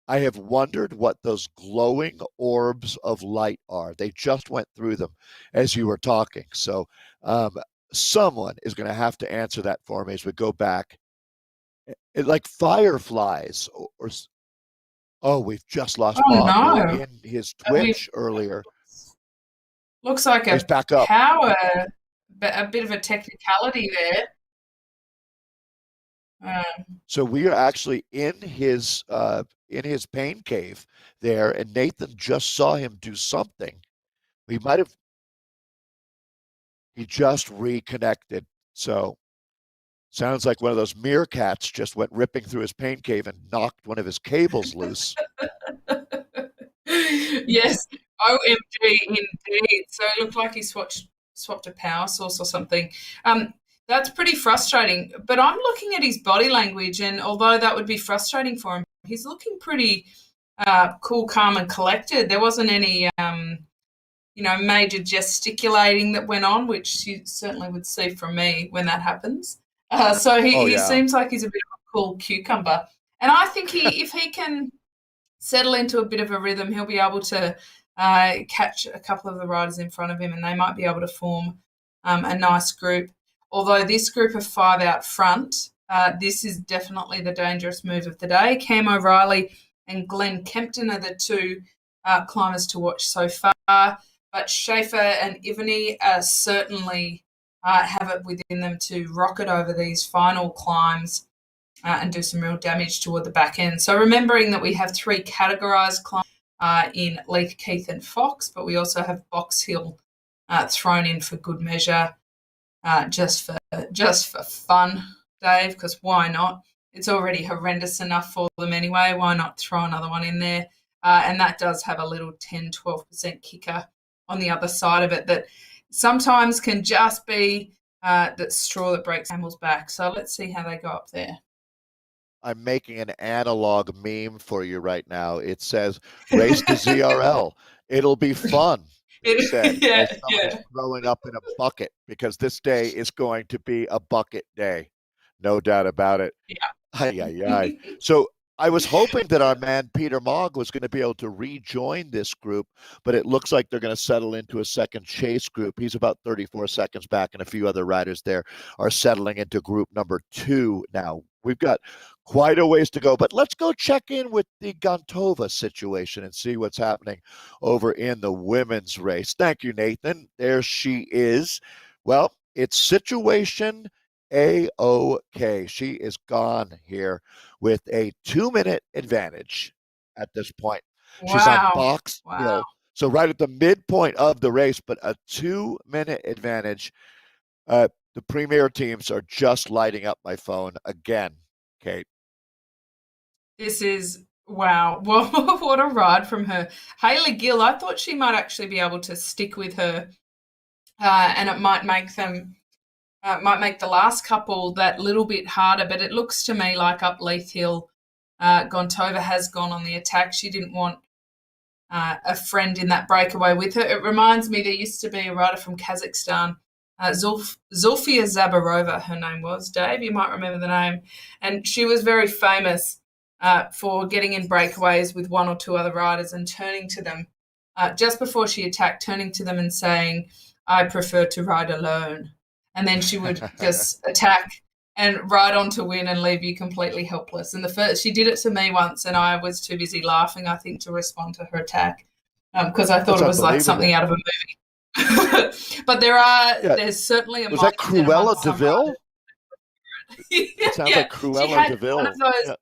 Speaker 2: I have wondered what those glowing orbs of light are. They just went through them as you were talking. So um, someone is going to have to answer that for me as we go back. Like fireflies, oh, we've just lost
Speaker 1: Oh
Speaker 2: Mog. We were
Speaker 1: no.
Speaker 2: in his
Speaker 1: We've
Speaker 2: Twitch earlier.
Speaker 1: looks like
Speaker 2: He's
Speaker 1: a
Speaker 2: back up.
Speaker 1: power, a bit of a technicality there.
Speaker 2: So we are actually in his pain cave there, and Nathan just saw him do something. We might have he just reconnected. So sounds like one of those meerkats just went ripping through his pain cave and knocked one of his cables loose.
Speaker 1: Yes, OMG, indeed. So it looked like he swapped a power source or something. That's pretty frustrating. But I'm looking at his body language, and although that would be frustrating for him, he's looking pretty cool, calm, and collected. There wasn't any, major gesticulating that went on, which you certainly would see from me when that happens. So
Speaker 2: Oh
Speaker 1: he
Speaker 2: yeah.
Speaker 1: seems like he's a bit of a cool cucumber. And I think if he can settle into a bit of a rhythm, he'll be able to catch a couple of the riders in front of him and they might be able to form a nice group. Although this group of five out front, this is definitely the dangerous move of the day. Cam O'Reilly and Glenn Kempton are the two climbers to watch so far. But Schaefer and Ivany certainly have it within them to rocket over these final climbs and do some real damage toward the back end. So remembering that we have three categorised climbs in Leith, Keith and Fox, but we also have Box Hill thrown in for good measure, just for fun, Dave, because why not? It's already horrendous enough for them anyway. Why not throw another one in there? And that does have a little 10, 12% kicker on the other side of it that sometimes can just be that straw that breaks camel's back. So let's see how they go up there.
Speaker 2: I'm making an analog meme for you right now. It says race to ZRL. It'll be fun, they said,
Speaker 1: Yeah,
Speaker 2: as someone is
Speaker 1: yeah.
Speaker 2: throwing up in a bucket because this day is going to be a bucket day. No doubt about it. Ay, ay, ay. So I was hoping that our man Peter Mogg was going to be able to rejoin this group, but it looks like they're going to settle into a second chase group. He's about 34 seconds back, and a few other riders there are settling into group number 2 now. We've got quite a ways to go, but let's go check in with the Gontova situation and see what's happening over in the women's race. Thank you, Nathan. There she is. Well, it's situation A-OK. She is gone here with a 2-minute advantage at this point. She's on
Speaker 1: Wow.
Speaker 2: Box
Speaker 1: Wow.
Speaker 2: Hill. So right at the midpoint of the race, but a 2-minute advantage. The premier teams are just lighting up my phone again, Kate.
Speaker 1: This is wow. What a ride from her. Hayley Gill, I thought she might actually be able to stick with her and it might make them might make the last couple that little bit harder, but it looks to me like up Leith Hill, Gontova has gone on the attack. She didn't want a friend in that breakaway with her. It reminds me there used to be a rider from Kazakhstan, Zulfia Zabarova, her name was, Dave. You might remember the name. And she was very famous for getting in breakaways with one or two other riders and turning to them just before she attacked, turning to them and saying, "I prefer to ride alone." And then she would just attack and ride on to win and leave you completely helpless. And the first, she did it to me once, and I was too busy laughing, I think, to respond to her attack because I thought
Speaker 2: That's
Speaker 1: it was like something
Speaker 2: unbelievable.
Speaker 1: out of a movie. But
Speaker 2: Yeah.
Speaker 1: there's certainly a
Speaker 2: Was that
Speaker 1: mindset
Speaker 2: Cruella
Speaker 1: amongst some
Speaker 2: Deville?
Speaker 1: riders.
Speaker 2: It sounds
Speaker 1: Yeah,
Speaker 2: like
Speaker 1: she
Speaker 2: Cruella
Speaker 1: had one of
Speaker 2: Deville.
Speaker 1: those
Speaker 2: Yeah.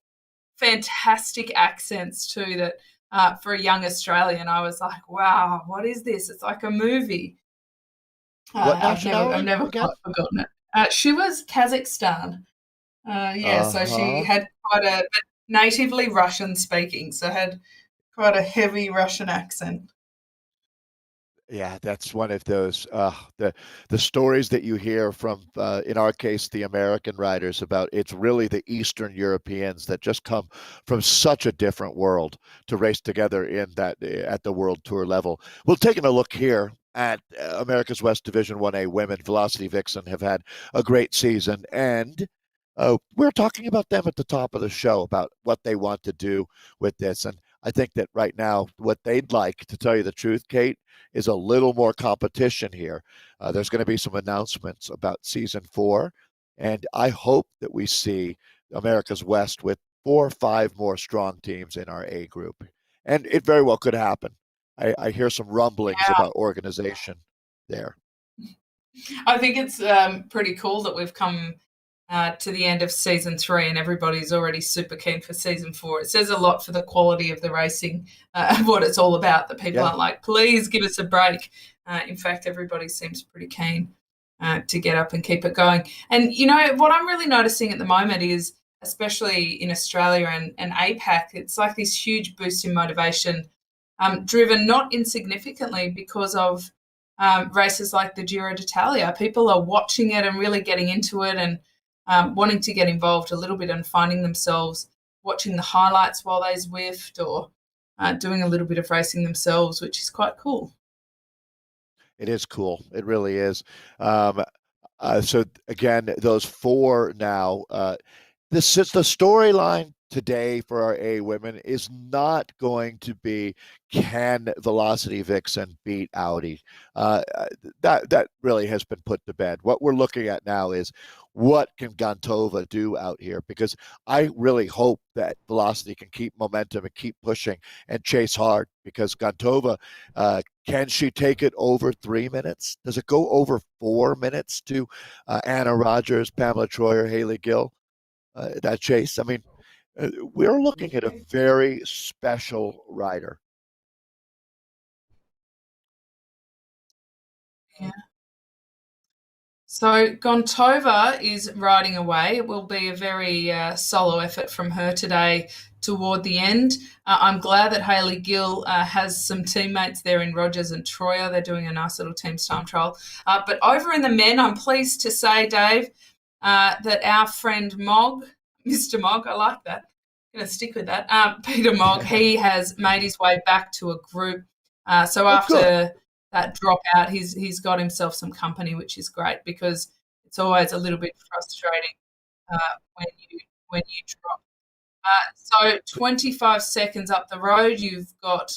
Speaker 1: fantastic accents too that for a young Australian, I was like, wow, what is this? It's like a movie.
Speaker 2: What
Speaker 1: I've
Speaker 2: nationality
Speaker 1: never
Speaker 2: again?
Speaker 1: quite forgotten it. She was Kazakhstan. Yeah, so she
Speaker 2: Uh-huh.
Speaker 1: had quite a but natively Russian speaking, so had quite a heavy Russian accent.
Speaker 2: Yeah, that's one of those the stories that you hear from in our case the American writers about it's really the Eastern Europeans that just come from such a different world to race together in that at the world tour level. Well, taking a look here at America's West Division 1A women, Velocity Vixen have had a great season, and we're talking about them at the top of the show about what they want to do with this. And I think that right now, what they'd like, to tell you the truth, Kate, is a little more competition here. There's going to be some announcements about season 4, and I hope that we see America's West with 4 or 5 more strong teams in our A group. And it very well could happen. I hear some rumblings
Speaker 1: Yeah,
Speaker 2: about organization there.
Speaker 1: I think it's pretty cool that we've come to the end of season 3 and everybody's already super keen for season 4. It says a lot for the quality of the racing and what it's all about that people
Speaker 2: Yeah.
Speaker 1: aren't like, please give us a break. In fact, everybody seems pretty keen to get up and keep it going. And, you know, what I'm really noticing at the moment is, especially in Australia and APAC, it's like this huge boost in motivation, driven not insignificantly because of races like the Giro d'Italia. People are watching it and really getting into it and wanting to get involved a little bit and finding themselves watching the highlights while they Zwift or doing a little bit of racing themselves, which is quite cool.
Speaker 2: It is cool. It really is. Um, so again, those 4 now. This is the storyline today for our A women is not going to be can Velocity Vixen beat Audi. That really has been put to bed. What we're looking at now is what can Gantova do out here? Because I really hope that Velocity can keep momentum and keep pushing and chase hard. Because Gantova, can she take it over 3 minutes? Does it go over 4 minutes to Anna Rogers, Pamela Troyer, Haley Gill? That chase. I mean, we're looking at a very special rider.
Speaker 1: Yeah. So Gontova is riding away. It will be a very solo effort from her today toward the end. I'm glad that Hayley Gill has some teammates there in Rogers and Troyer. They're doing a nice little team's time trial. But over in the men, I'm pleased to say, Dave, that our friend Mog, Mr. Mog, I like that. I'm going to stick with that. Peter Mog, he has made his way back to a group. So
Speaker 2: Oh, good.
Speaker 1: after that dropout, he's got himself some company, which is great because it's always a little bit frustrating uh, when you drop. So 25 seconds up the road, you've got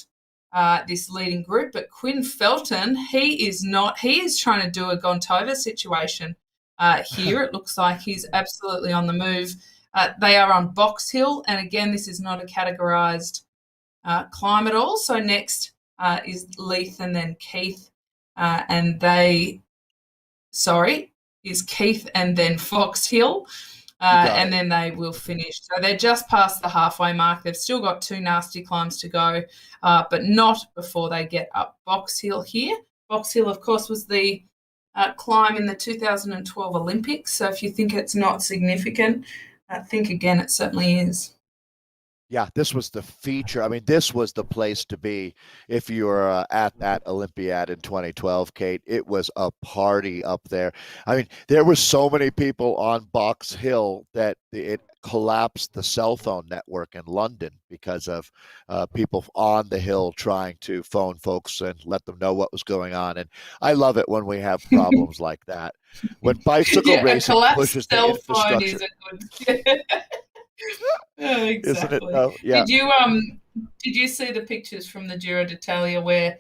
Speaker 1: this leading group, but Quinn Felton, he is not. He is trying to do a Gontova situation here. It looks like he's absolutely on the move. They are on Box Hill, and again, this is not a categorised climb at all. So next is Leith and then Keith, and they, sorry, is Keith and then Fox Hill.
Speaker 2: You got
Speaker 1: And
Speaker 2: it.
Speaker 1: then they will finish. So they're just past the halfway mark. They've still got 2 nasty climbs to go, but not before they get up Box Hill here. Box Hill, of course, was the climb in the 2012 Olympics. So if you think it's not significant, think again, it certainly is.
Speaker 2: Yeah, this was the feature. I mean, this was the place to be if you were at that Olympiad in 2012, Kate. It was a party up there. I mean, there were so many people on Box Hill that it collapsed the cell phone network in London because of people on the hill trying to phone folks and let them know what was going on. And I love it when we have problems like that. When bicycle
Speaker 1: Yeah, a
Speaker 2: racing
Speaker 1: collapsed
Speaker 2: pushes the
Speaker 1: cell phone is
Speaker 2: infrastructure,
Speaker 1: a good. Yeah,
Speaker 2: isn't it?
Speaker 1: exactly.
Speaker 2: Oh, yeah.
Speaker 1: Did you Did you see the pictures from the Giro d'Italia where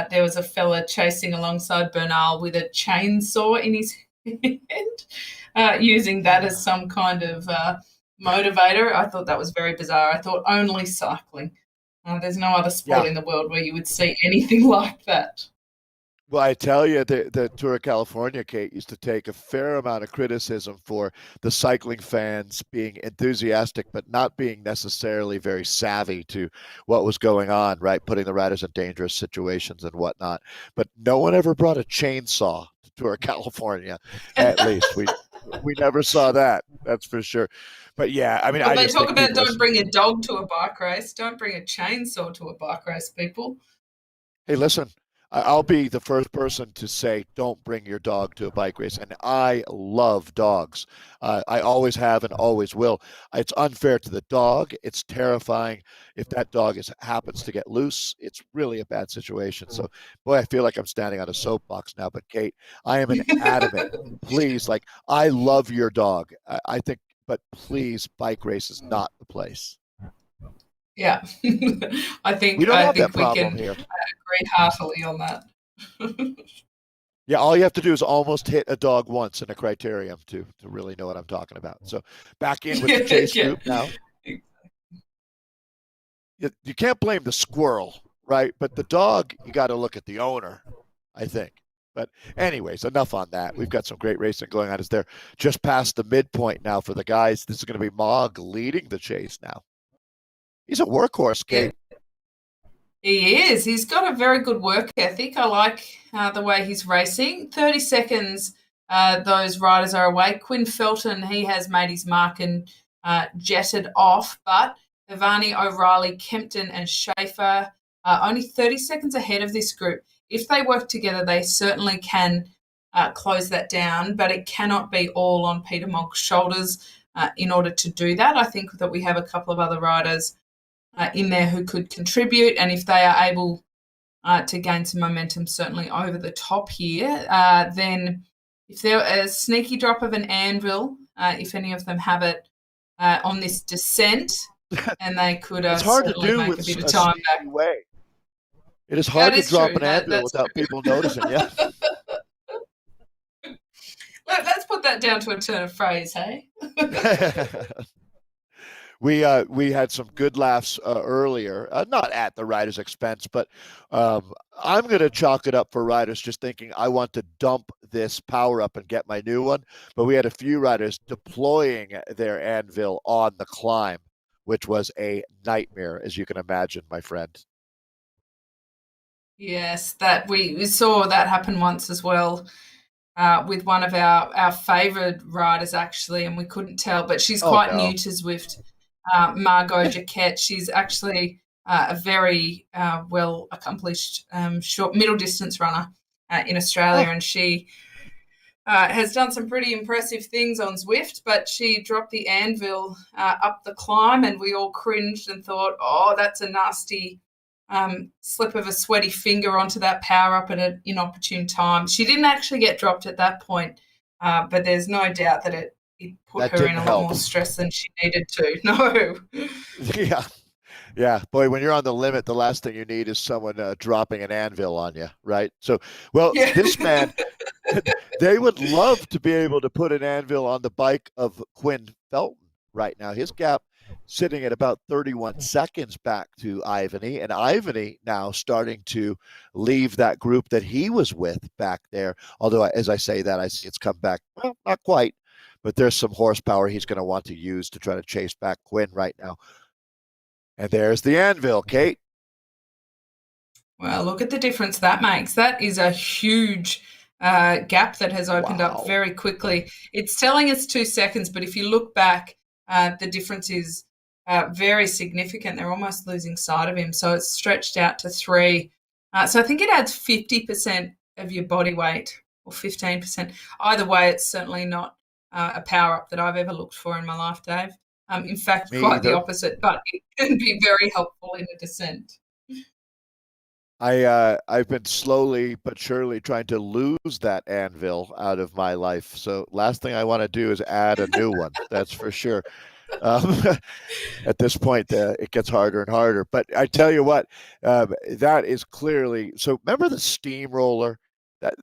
Speaker 1: there was a fella chasing alongside Bernal with a chainsaw in his hand, using that as some kind of motivator? I thought that was very bizarre. I thought only cycling. There's no other sport
Speaker 2: Yeah.
Speaker 1: in the world where you would see anything like that.
Speaker 2: Well, I tell you, the Tour of California, Kate, used to take a fair amount of criticism for the cycling fans being enthusiastic, but not being necessarily very savvy to what was going on, right? Putting the riders in dangerous situations and whatnot. But no one ever brought a chainsaw to Tour of California, at least. We never saw that, that's for sure. But yeah, I mean,
Speaker 1: Well,
Speaker 2: I
Speaker 1: they
Speaker 2: just
Speaker 1: talk
Speaker 2: think
Speaker 1: about
Speaker 2: people
Speaker 1: don't
Speaker 2: listen.
Speaker 1: bring a dog to a bike race. Don't bring a chainsaw to a bike race, people.
Speaker 2: Hey, listen, I'll be the first person to say don't bring your dog to a bike race. And I love dogs. I always have and always will. It's unfair to the dog. It's terrifying. If that dog happens to get loose, it's really a bad situation. So, boy, I feel like I'm standing on a soapbox now. But, Kate, I am an adamant. Please, like, I love your dog. I think, but please, bike race is not the place.
Speaker 1: Yeah, I
Speaker 2: We
Speaker 1: think
Speaker 2: don't
Speaker 1: I
Speaker 2: have that
Speaker 1: think we
Speaker 2: problem
Speaker 1: can
Speaker 2: here.
Speaker 1: agree heartily on that.
Speaker 2: Yeah, all you have to do is almost hit a dog once in a criterium to really know what I'm talking about. So back in with the
Speaker 1: Yeah,
Speaker 2: chase
Speaker 1: yeah.
Speaker 2: group now. You can't blame the squirrel, right? But the dog, you got to look at the owner, I think. But anyways, enough on that. We've got some great racing going on. As they're just past the midpoint now for the guys. This is going to be Mogg leading the chase now. He's a workhorse,
Speaker 1: Yeah,
Speaker 2: Kate.
Speaker 1: he is. He's got a very good work ethic. I like the way he's racing. 30 seconds, those riders are away. Quinn Felton, he has made his mark and jetted off, but Ivani, O'Reilly, Kempton, and Schaefer are only 30 seconds ahead of this group. If they work together, they certainly can close that down, but it cannot be all on Peter Mogg's shoulders in order to do that. I think that we have a couple of other riders in there who could contribute. And if they are able to gain some momentum, certainly over the top here, then if there a sneaky drop of an anvil, if any of them have it on this descent, and they could
Speaker 2: It's hard to
Speaker 1: certainly
Speaker 2: do
Speaker 1: make a
Speaker 2: with
Speaker 1: bit of
Speaker 2: a
Speaker 1: time
Speaker 2: sneaky
Speaker 1: back.
Speaker 2: way. It is
Speaker 1: That
Speaker 2: hard to
Speaker 1: is
Speaker 2: drop
Speaker 1: true.
Speaker 2: an anvil
Speaker 1: That's
Speaker 2: without
Speaker 1: true.
Speaker 2: people noticing. Yeah.
Speaker 1: Let's put that down to a turn of phrase, hey?
Speaker 2: We had some good laughs earlier, not at the riders' expense, but I'm going to chalk it up for riders just thinking I want to dump this power up and get my new one. But we had a few riders deploying their anvil on the climb, which was a nightmare, as you can imagine, my friend.
Speaker 1: Yes, that we saw that happen once as well. With one of our favourite riders, actually, and we couldn't tell, but she's
Speaker 2: Oh
Speaker 1: quite new
Speaker 2: no!
Speaker 1: to Zwift, Margot Jaquette. She's actually a very well accomplished short middle distance runner in Australia,
Speaker 2: Oh,
Speaker 1: and she has done some pretty impressive things on Zwift, but she dropped the anvil up the climb, and we all cringed and thought, oh, that's a nasty slip of a sweaty finger onto that power up at an inopportune time. She didn't actually get dropped at that point, but there's no doubt that it put
Speaker 2: that
Speaker 1: her in
Speaker 2: didn't
Speaker 1: a lot
Speaker 2: help.
Speaker 1: more stress than she needed to. No.
Speaker 2: Yeah, yeah, boy, when you're on the limit, the last thing you need is someone dropping an anvil on you, right? So, well,
Speaker 1: Yeah.
Speaker 2: this man, they would love to be able to put an anvil on the bike of Quinn Felton right now. His gap sitting at about 31 seconds back to Ivany, and Ivany now starting to leave that group that he was with back there. Although, as I say that, I see it's come back, well, not quite, but there's some horsepower he's going to want to use to try to chase back Quinn right now. And there's the anvil, Kate.
Speaker 1: Well, look at the difference that makes. That is a huge gap that has opened up
Speaker 2: Wow.
Speaker 1: very quickly. It's telling us 2 seconds, but if you look back, the difference is very significant. They're almost losing sight of him. So it's stretched out to 3. So I think it adds 50% of your body weight or 15%. Either way, it's certainly not a power up that I've ever looked for in my life, Dave. In fact,
Speaker 2: Me
Speaker 1: quite the
Speaker 2: either.
Speaker 1: opposite, but it can be very helpful in a descent.
Speaker 2: I've been slowly but surely trying to lose that anvil out of my life. So last thing I want to do is add a new one. That's for sure. Um, at this point, it gets harder and harder. But I tell you what, that is clearly so. Remember the steamroller?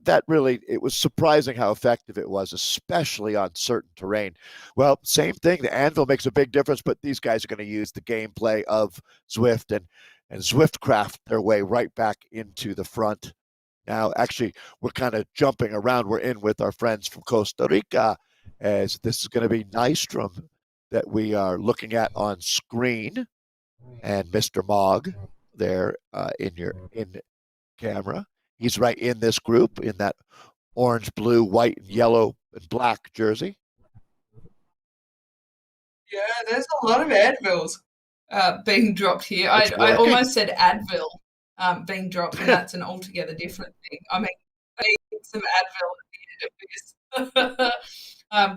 Speaker 2: That really it was surprising how effective it was, especially on certain terrain. Well, same thing. The anvil makes a big difference, but these guys are going to use the gameplay of Zwift and Zwift craft their way right back into the front. Now, actually, we're kind of jumping around. We're in with our friends from Costa Rica, as this is going to be Nystrom that we are looking at on screen, and Mr. Mog there in camera. He's right in this group in that orange, blue, white, and yellow and black jersey.
Speaker 1: Yeah, there's a lot of Advils being dropped here.
Speaker 2: It's
Speaker 1: I
Speaker 2: working.
Speaker 1: almost said Advil being dropped, and that's an altogether different thing. I mean, I need some Advil at the end of this.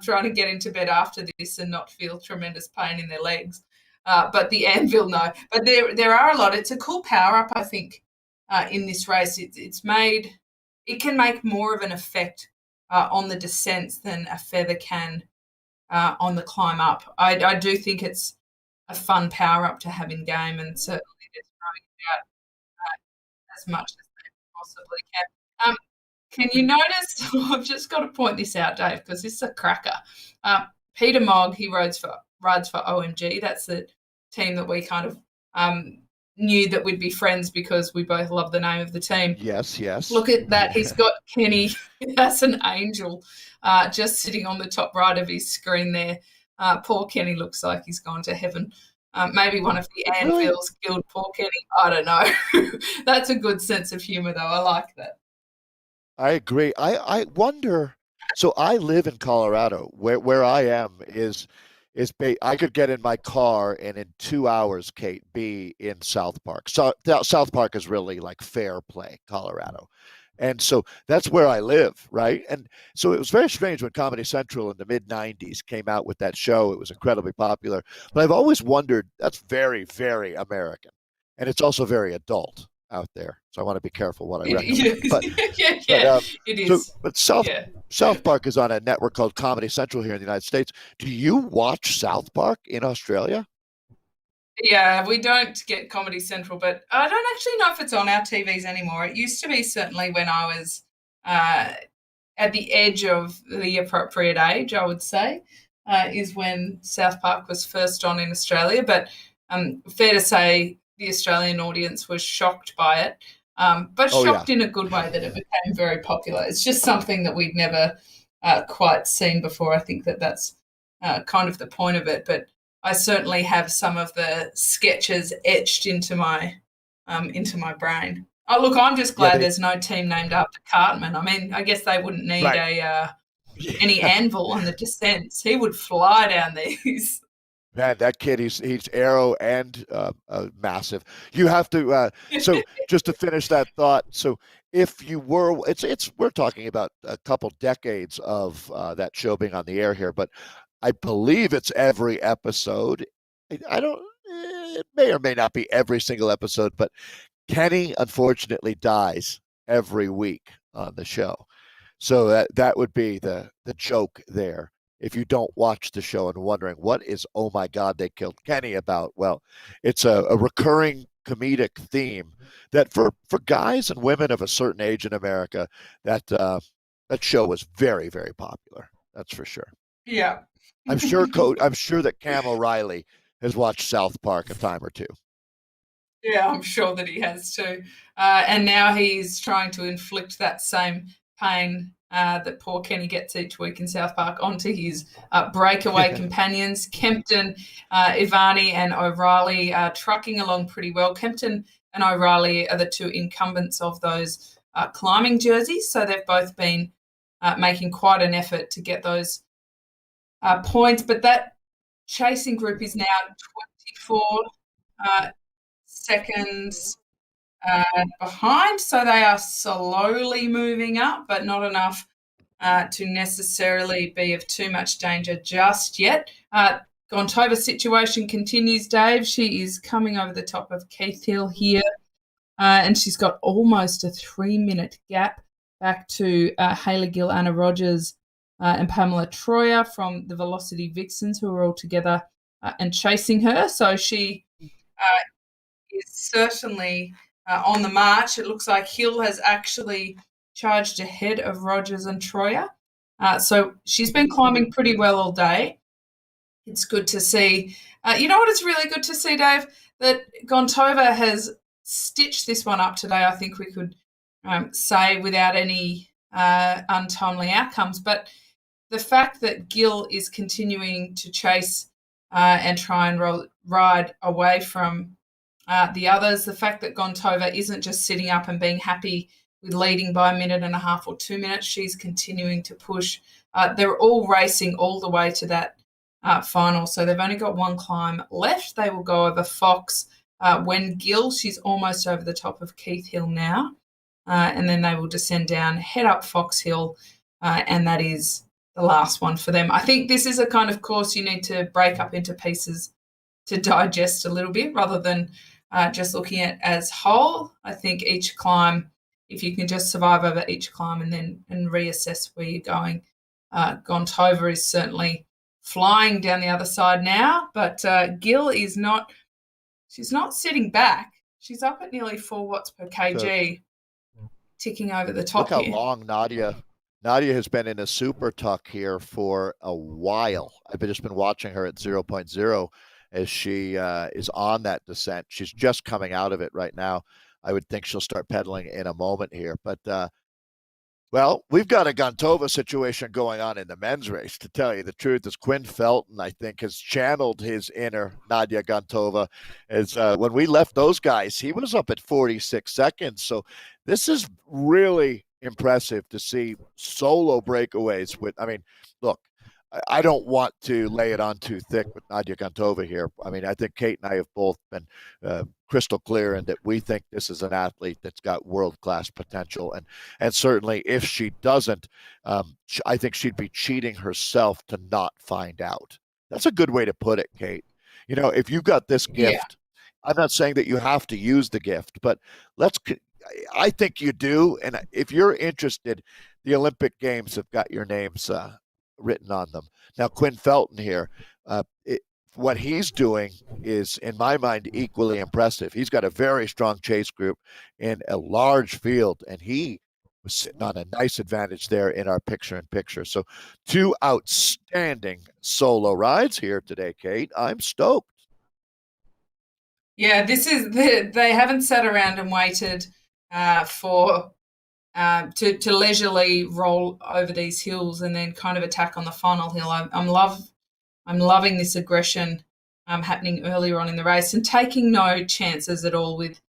Speaker 1: Trying to get into bed after this and not feel tremendous pain in their legs. But the anvil, no. But there are a lot. It's a cool power up, I think, in this race. It can make more of an effect on the descents than a feather can on the climb up. I do think it's a fun power up to have in game, and certainly they're throwing it out as much as they possibly can. Can you notice? I've just got to point this out, Dave, because this is a cracker. Peter Mogg, he rides for OMG. That's the team that we kind of knew that we'd be friends because we both love the name of the team.
Speaker 2: Yes, yes.
Speaker 1: Look at that. He's got Kenny as an angel just sitting on the top right of his screen there. Poor Kenny looks like he's gone to heaven. Maybe one of the anvils killed poor Kenny. I don't know. That's a good sense of humor, though. I like that.
Speaker 2: I agree. I wonder. So I live in Colorado. Where I am I could get in my car and in 2 hours, Kate, be in South Park. So South Park is really like fair play, Colorado. And so that's where I live, right? And so it was very strange when Comedy Central in the mid 90s came out with that show. It was incredibly popular. But I've always wondered that's very, very American. And it's also very adult out there. So I want to be careful what I recommend.
Speaker 1: Yeah, it is.
Speaker 2: But
Speaker 1: Yeah.
Speaker 2: South Park is on a network called Comedy Central here in the United States. Do you watch South Park in Australia?
Speaker 1: Yeah, we don't get Comedy Central, but I don't actually know if it's on our TVs anymore. It used to be certainly when I was uh, at the edge of the appropriate age, I would say, is when South Park was first on in Australia. But fair to say, the Australian audience was shocked by it, but
Speaker 2: Oh yeah.
Speaker 1: shocked in a good way that it became very popular. It's just something that we'd never quite seen before. I think that's kind of the point of it. But I certainly have some of the sketches etched into my brain. Oh, look, I'm just
Speaker 2: Yeah,
Speaker 1: glad there's no team named after Cartman. I mean, I guess they wouldn't need
Speaker 2: right.
Speaker 1: any anvil on the descents. He would fly down these.
Speaker 2: Man, that kid, he's arrow and massive. You have to. So just to finish that thought, so if you were, it's we're talking about a couple decades of that show being on the air here, but I believe it's every episode. I don't. It may or may not be every single episode, but Kenny unfortunately dies every week on the show. So that would be the joke there. If you don't watch the show and wondering what is, oh my God, they killed Kenny about, well, it's a recurring comedic theme that for guys and women of a certain age in America, that show was very, very popular. That's for sure.
Speaker 1: Yeah.
Speaker 2: I'm sure that Cam O'Reilly has watched South Park a time or two.
Speaker 1: Yeah, I'm sure that he has too. And now he's trying to inflict that same pain that poor Kenny gets each week in South Park onto his breakaway companions. Kempton, Ivani, and O'Reilly are trucking along pretty well. Kempton and O'Reilly are the two incumbents of those climbing jerseys, so they've both been making quite an effort to get those points. But that chasing group is now 24 seconds behind, so they are slowly moving up, but not enough to necessarily be of too much danger just yet. Gontova's situation continues, Dave. She is coming over the top of Keith Hill here, and she's got almost a 3-minute gap back to Hayley Gill, Anna Rogers, and Pamela Troyer from the Velocity Vixens, who are all together and chasing her. So she is certainly on the march. It looks like Hill has actually charged ahead of Rogers and Troyer. So she's been climbing pretty well all day. It's good to see. You know what it's really good to see, Dave? That Gontova has stitched this one up today. I think we could say without any untimely outcomes. But the fact that Gill is continuing to chase and try and ride away from the others, the fact that Gontova isn't just sitting up and being happy with leading by a minute and a half or 2 minutes, she's continuing to push. They're all racing all the way to that final. So they've only got one climb left. They will go over Fox. When Gill, she's almost over the top of Keith Hill now. And then they will descend down, head up Fox Hill, and that is the last one for them. I think this is a kind of course you need to break up into pieces to digest a little bit rather than just looking at as whole. I think each climb, if you can just survive over each climb and reassess where you're going. Gontova is certainly flying down the other side now, but Gill is not. She's not sitting back. She's up at nearly 4 watts per kg, ticking over the top.
Speaker 2: Look how
Speaker 1: here.
Speaker 2: long Nadia has been in a super tuck here for a while. I've just been watching her at 0.0 as she is on that descent. She's just coming out of it right now. I would think she'll start pedaling in a moment here. But, well, we've got a Gontova situation going on in the men's race, to tell you the truth. As Quinn Felton, I think, has channeled his inner Nadia Gontova. As when we left those guys, he was up at 46 seconds. So this is really impressive to see solo breakaways with, I mean, look, I don't want to lay it on too thick with Nadia Gontova here. I mean, I think Kate and I have both been crystal clear in that we think this is an athlete that's got world-class potential. And certainly if she doesn't, I think she'd be cheating herself to not find out. That's a good way to put it, Kate. You know, if you've got this gift, I'm not saying that you have to use the gift, but I think you do. And if you're interested, the Olympic Games have got your names written on them. Now, Quinn Felton here, what he's doing is, in my mind, equally impressive. He's got a very strong chase group in a large field, and he was sitting on a nice advantage there in our picture-in-picture. So 2 outstanding solo rides here today, Kate. I'm stoked.
Speaker 1: Yeah, they haven't sat around and waited for to leisurely roll over these hills and then kind of attack on the final hill. I'm loving this aggression happening earlier on in the race and taking no chances at all with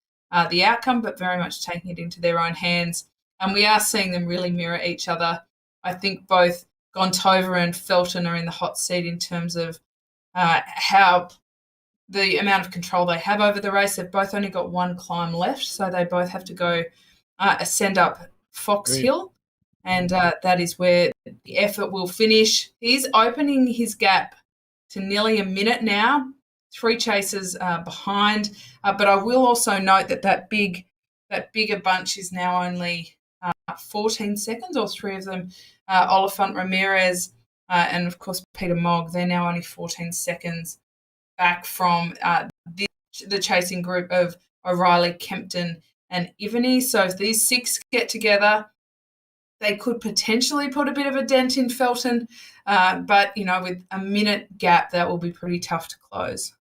Speaker 1: the outcome, but very much taking it into their own hands. And we are seeing them really mirror each other. I think both Gontova and Felton are in the hot seat in terms of how the amount of control they have over the race. They've both only got one climb left, so they both have to go ascend up Fox Hill, and that is where the effort will finish. He's opening his gap to nearly a minute now, 3 chases behind. But I will also note that bigger bunch is now only 14 seconds, or 3 of them, Oliphant Ramirez and, of course, Peter Mogg. They're now only 14 seconds back from the chasing group of O'Reilly, Kempton, and Ivany. So if these 6 get together, they could potentially put a bit of a dent in Felton. But, you know, with a minute gap, that will be pretty tough to close.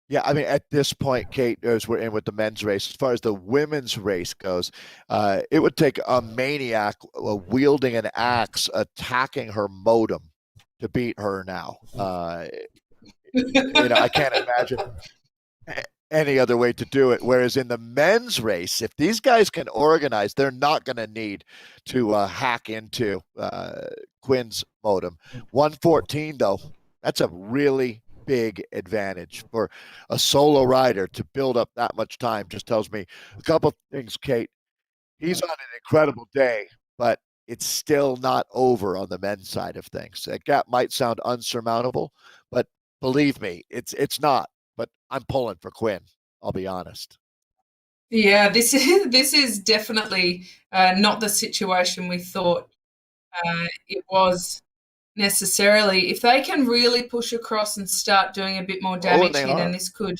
Speaker 2: Yeah, I mean, at this point, Kate, as we're in with the men's race, as far as the women's race goes, it would take a maniac wielding an axe, attacking her modem to beat her now. I can't imagine any other way to do it. Whereas in the men's race, if these guys can organize, they're not going to need to hack into Quinn's modem. 114, though, that's a really big advantage for a solo rider to build up that much time. Just tells me a couple things, Kate. He's on an incredible day, but it's still not over on the men's side of things. That gap might sound unsurmountable, but believe me, it's not. But I'm pulling for Quinn. I'll be honest.
Speaker 1: Yeah, this is definitely not the situation we thought it was. necessarily. If they can really push across and start doing a bit more
Speaker 2: Oh, and
Speaker 1: damage
Speaker 2: they
Speaker 1: here, then
Speaker 2: are.
Speaker 1: this could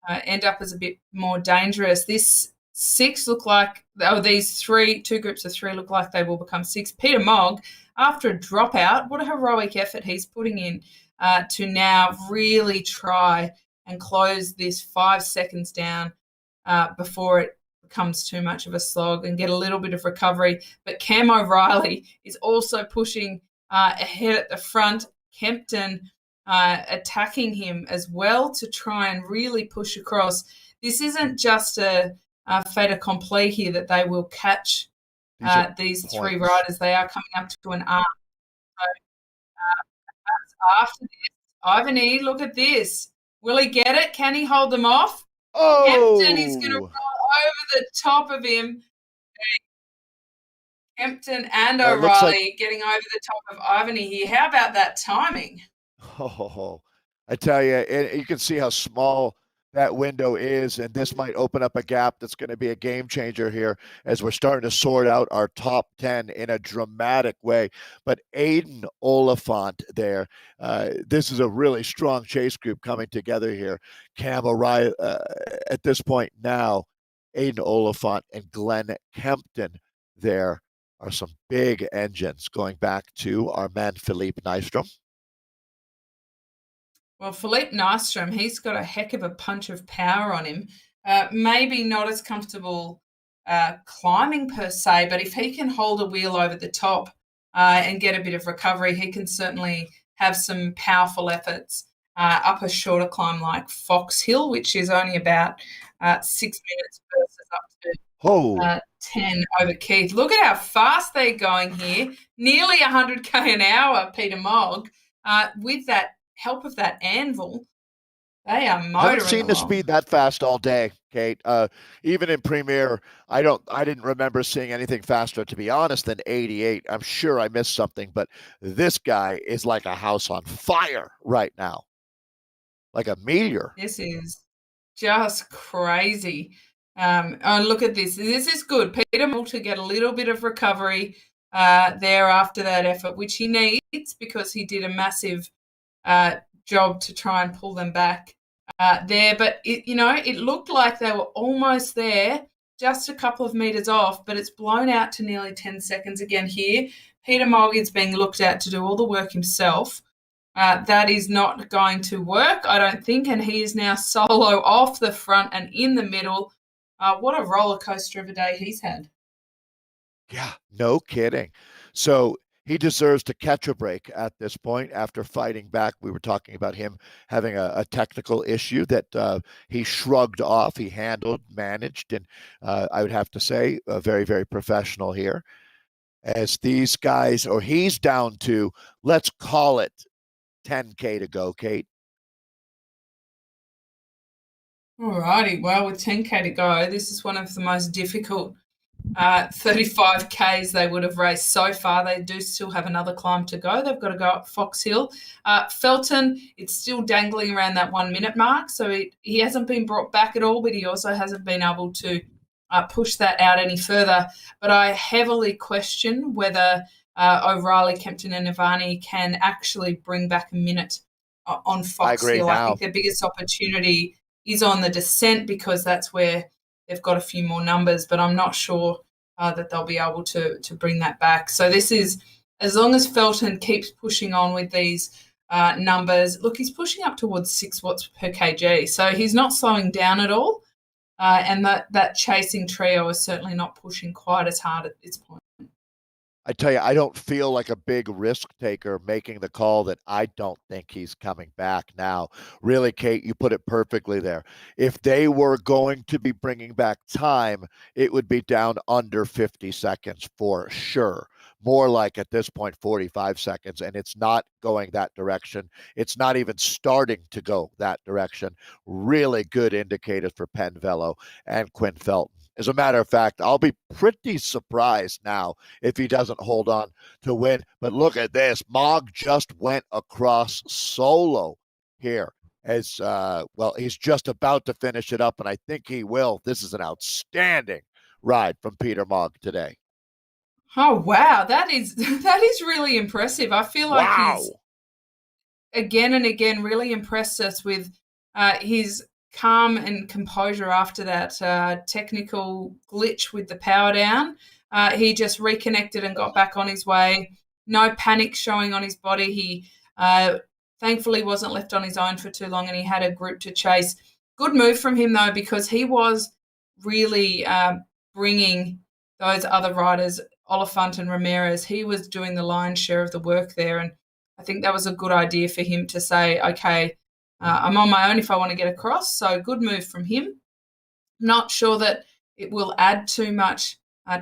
Speaker 1: end up as a bit more dangerous. This six look like, oh, these two groups of three look like they will become six. Peter Mogg, after a dropout, what a heroic effort he's putting in to now really try and close this 5 seconds down before it becomes too much of a slog and get a little bit of recovery. But Cam O'Reilly is also pushing ahead at the front. Kempton attacking him as well to try and really push across. This isn't just a fait accompli here that they will catch these three
Speaker 2: Points.
Speaker 1: riders. They are coming up to an arc. So after this, Ivany, look at this. Will he get it? Can he hold them off? Kempton is going to
Speaker 2: Oh,
Speaker 1: roll over the top of him. Kempton and
Speaker 2: it looks like
Speaker 1: O'Reilly getting over the top of Ivany here. How about that timing?
Speaker 2: oh, I tell you, you can see how small that window is, and this might open up a gap that's going to be a game changer here as we're starting to sort out our top 10 in a dramatic way. But Aiden Oliphant there, this is a really strong chase group coming together here. Cam O'Reilly, at this point now, Aiden Oliphant and Glenn Kempton there are some big engines going back to our man Philippe Nystrom.
Speaker 1: Well, Philippe Nystrom, he's got a heck of a punch of power on him. Maybe not as comfortable climbing per se, but if he can hold a wheel over the top and get a bit of recovery, he can certainly have some powerful efforts up a shorter climb like Fox Hill, which is only about 6 minutes versus up to
Speaker 2: Oh,
Speaker 1: 10 over Keith. Look at how fast they're going here. Nearly 100k an hour, Peter Mogg. With that help of that anvil, they are
Speaker 2: haven't
Speaker 1: motoring
Speaker 2: seen the
Speaker 1: along.
Speaker 2: speed that fast all day, Kate. Even in Premier, I didn't remember seeing anything faster, to be honest, than 88. I'm sure I missed something, but this guy is like a house on fire right now, like a meteor.
Speaker 1: This is just crazy. Oh, look at this. This is good. Peter Mogg to get a little bit of recovery there after that effort, which he needs because he did a massive job to try and pull them back there. But it looked like they were almost there, just a couple of meters off, but it's blown out to nearly 10 seconds again here. Peter Mogg is being looked at to do all the work himself. That is not going to work, I don't think, and he is now solo off the front and in the middle. What a roller coaster of a day he's had.
Speaker 2: Yeah, no kidding. So he deserves to catch a break at this point after fighting back. We were talking about him having a technical issue that he shrugged off. He handled, managed, and I would have to say, very, very professional here. As these guys, or he's down to, let's call it 10K to go, Kate.
Speaker 1: Alrighty, well, with 10k to go, this is one of the most difficult 35Ks they would have raced so far. They do still have another climb to go. They've got to go up Fox Hill. Felton, it's still dangling around that 1 minute mark, so he hasn't been brought back at all, but he also hasn't been able to push that out any further. But I heavily question whether O'Reilly, Kempton, and Ivany can actually bring back a minute on Fox Hill. I think their biggest opportunity is on the descent because that's where they've got a few more numbers, but I'm not sure that they'll be able to bring that back. So this is, as long as Felton keeps pushing on with these numbers, look, he's pushing up towards 6 watts per kg, so he's not slowing down at all. And that chasing trio is certainly not pushing quite as hard at this point.
Speaker 2: I tell you, I don't feel like a big risk taker making the call that I don't think he's coming back now. Really, Kate, you put it perfectly there. If they were going to be bringing back time, it would be down under 50 seconds for sure. More like at this point, 45 seconds, and it's not going that direction. It's not even starting to go that direction. Really good indicators for Penn Velo and Quinn Felton. As a matter of fact, I'll be pretty surprised now if he doesn't hold on to win. But look at this. Mogg just went across solo here as well. He's just about to finish it up, and I think he will. This is an outstanding ride from Peter Mogg today.
Speaker 1: Oh wow, that is that is really impressive. I feel like he's
Speaker 2: Wow.
Speaker 1: again and again really impressed us with his calm and composure after that technical glitch with the power down. He just reconnected and got back on his way. No panic showing on his body. He thankfully wasn't left on his own for too long and he had a group to chase. Good move from him, though, because he was really bringing those other riders, Oliphant and Ramirez, he was doing the lion's share of the work there. And I think that was a good idea for him to say, okay, I'm on my own if I want to get across. So good move from him. Not sure that it will add too much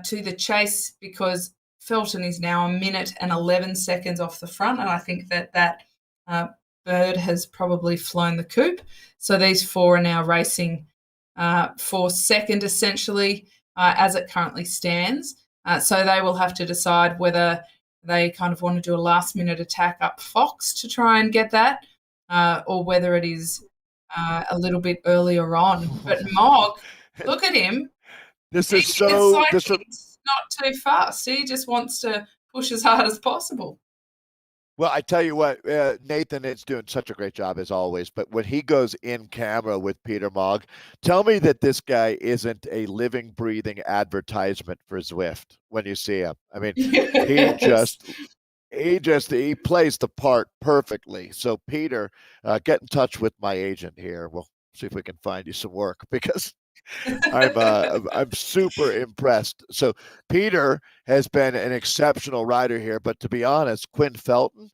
Speaker 1: to the chase because Felton is now a minute and 11 seconds off the front. And I think that uh, bird has probably flown the coop. So these four are now racing for second, essentially, as it currently stands. So they will have to decide whether they kind of want to do a last minute attack up Fox to try and get that, or whether it is a little bit earlier on. But Mog, look at him.
Speaker 2: This is
Speaker 1: It's
Speaker 2: so
Speaker 1: like
Speaker 2: this
Speaker 1: he's not too fast. He just wants to push as hard as possible.
Speaker 2: Well, I tell you what, Nathan is doing such a great job as always. But when he goes in camera with Peter Mogg, tell me that this guy isn't a living, breathing advertisement for Zwift when you see him. I mean, he
Speaker 1: Yes.
Speaker 2: just he plays the part perfectly. So Peter, get in touch with my agent here. We'll see if we can find you some work because I'm super impressed. So Peter has been an exceptional rider here, but to be honest, Quinn Felton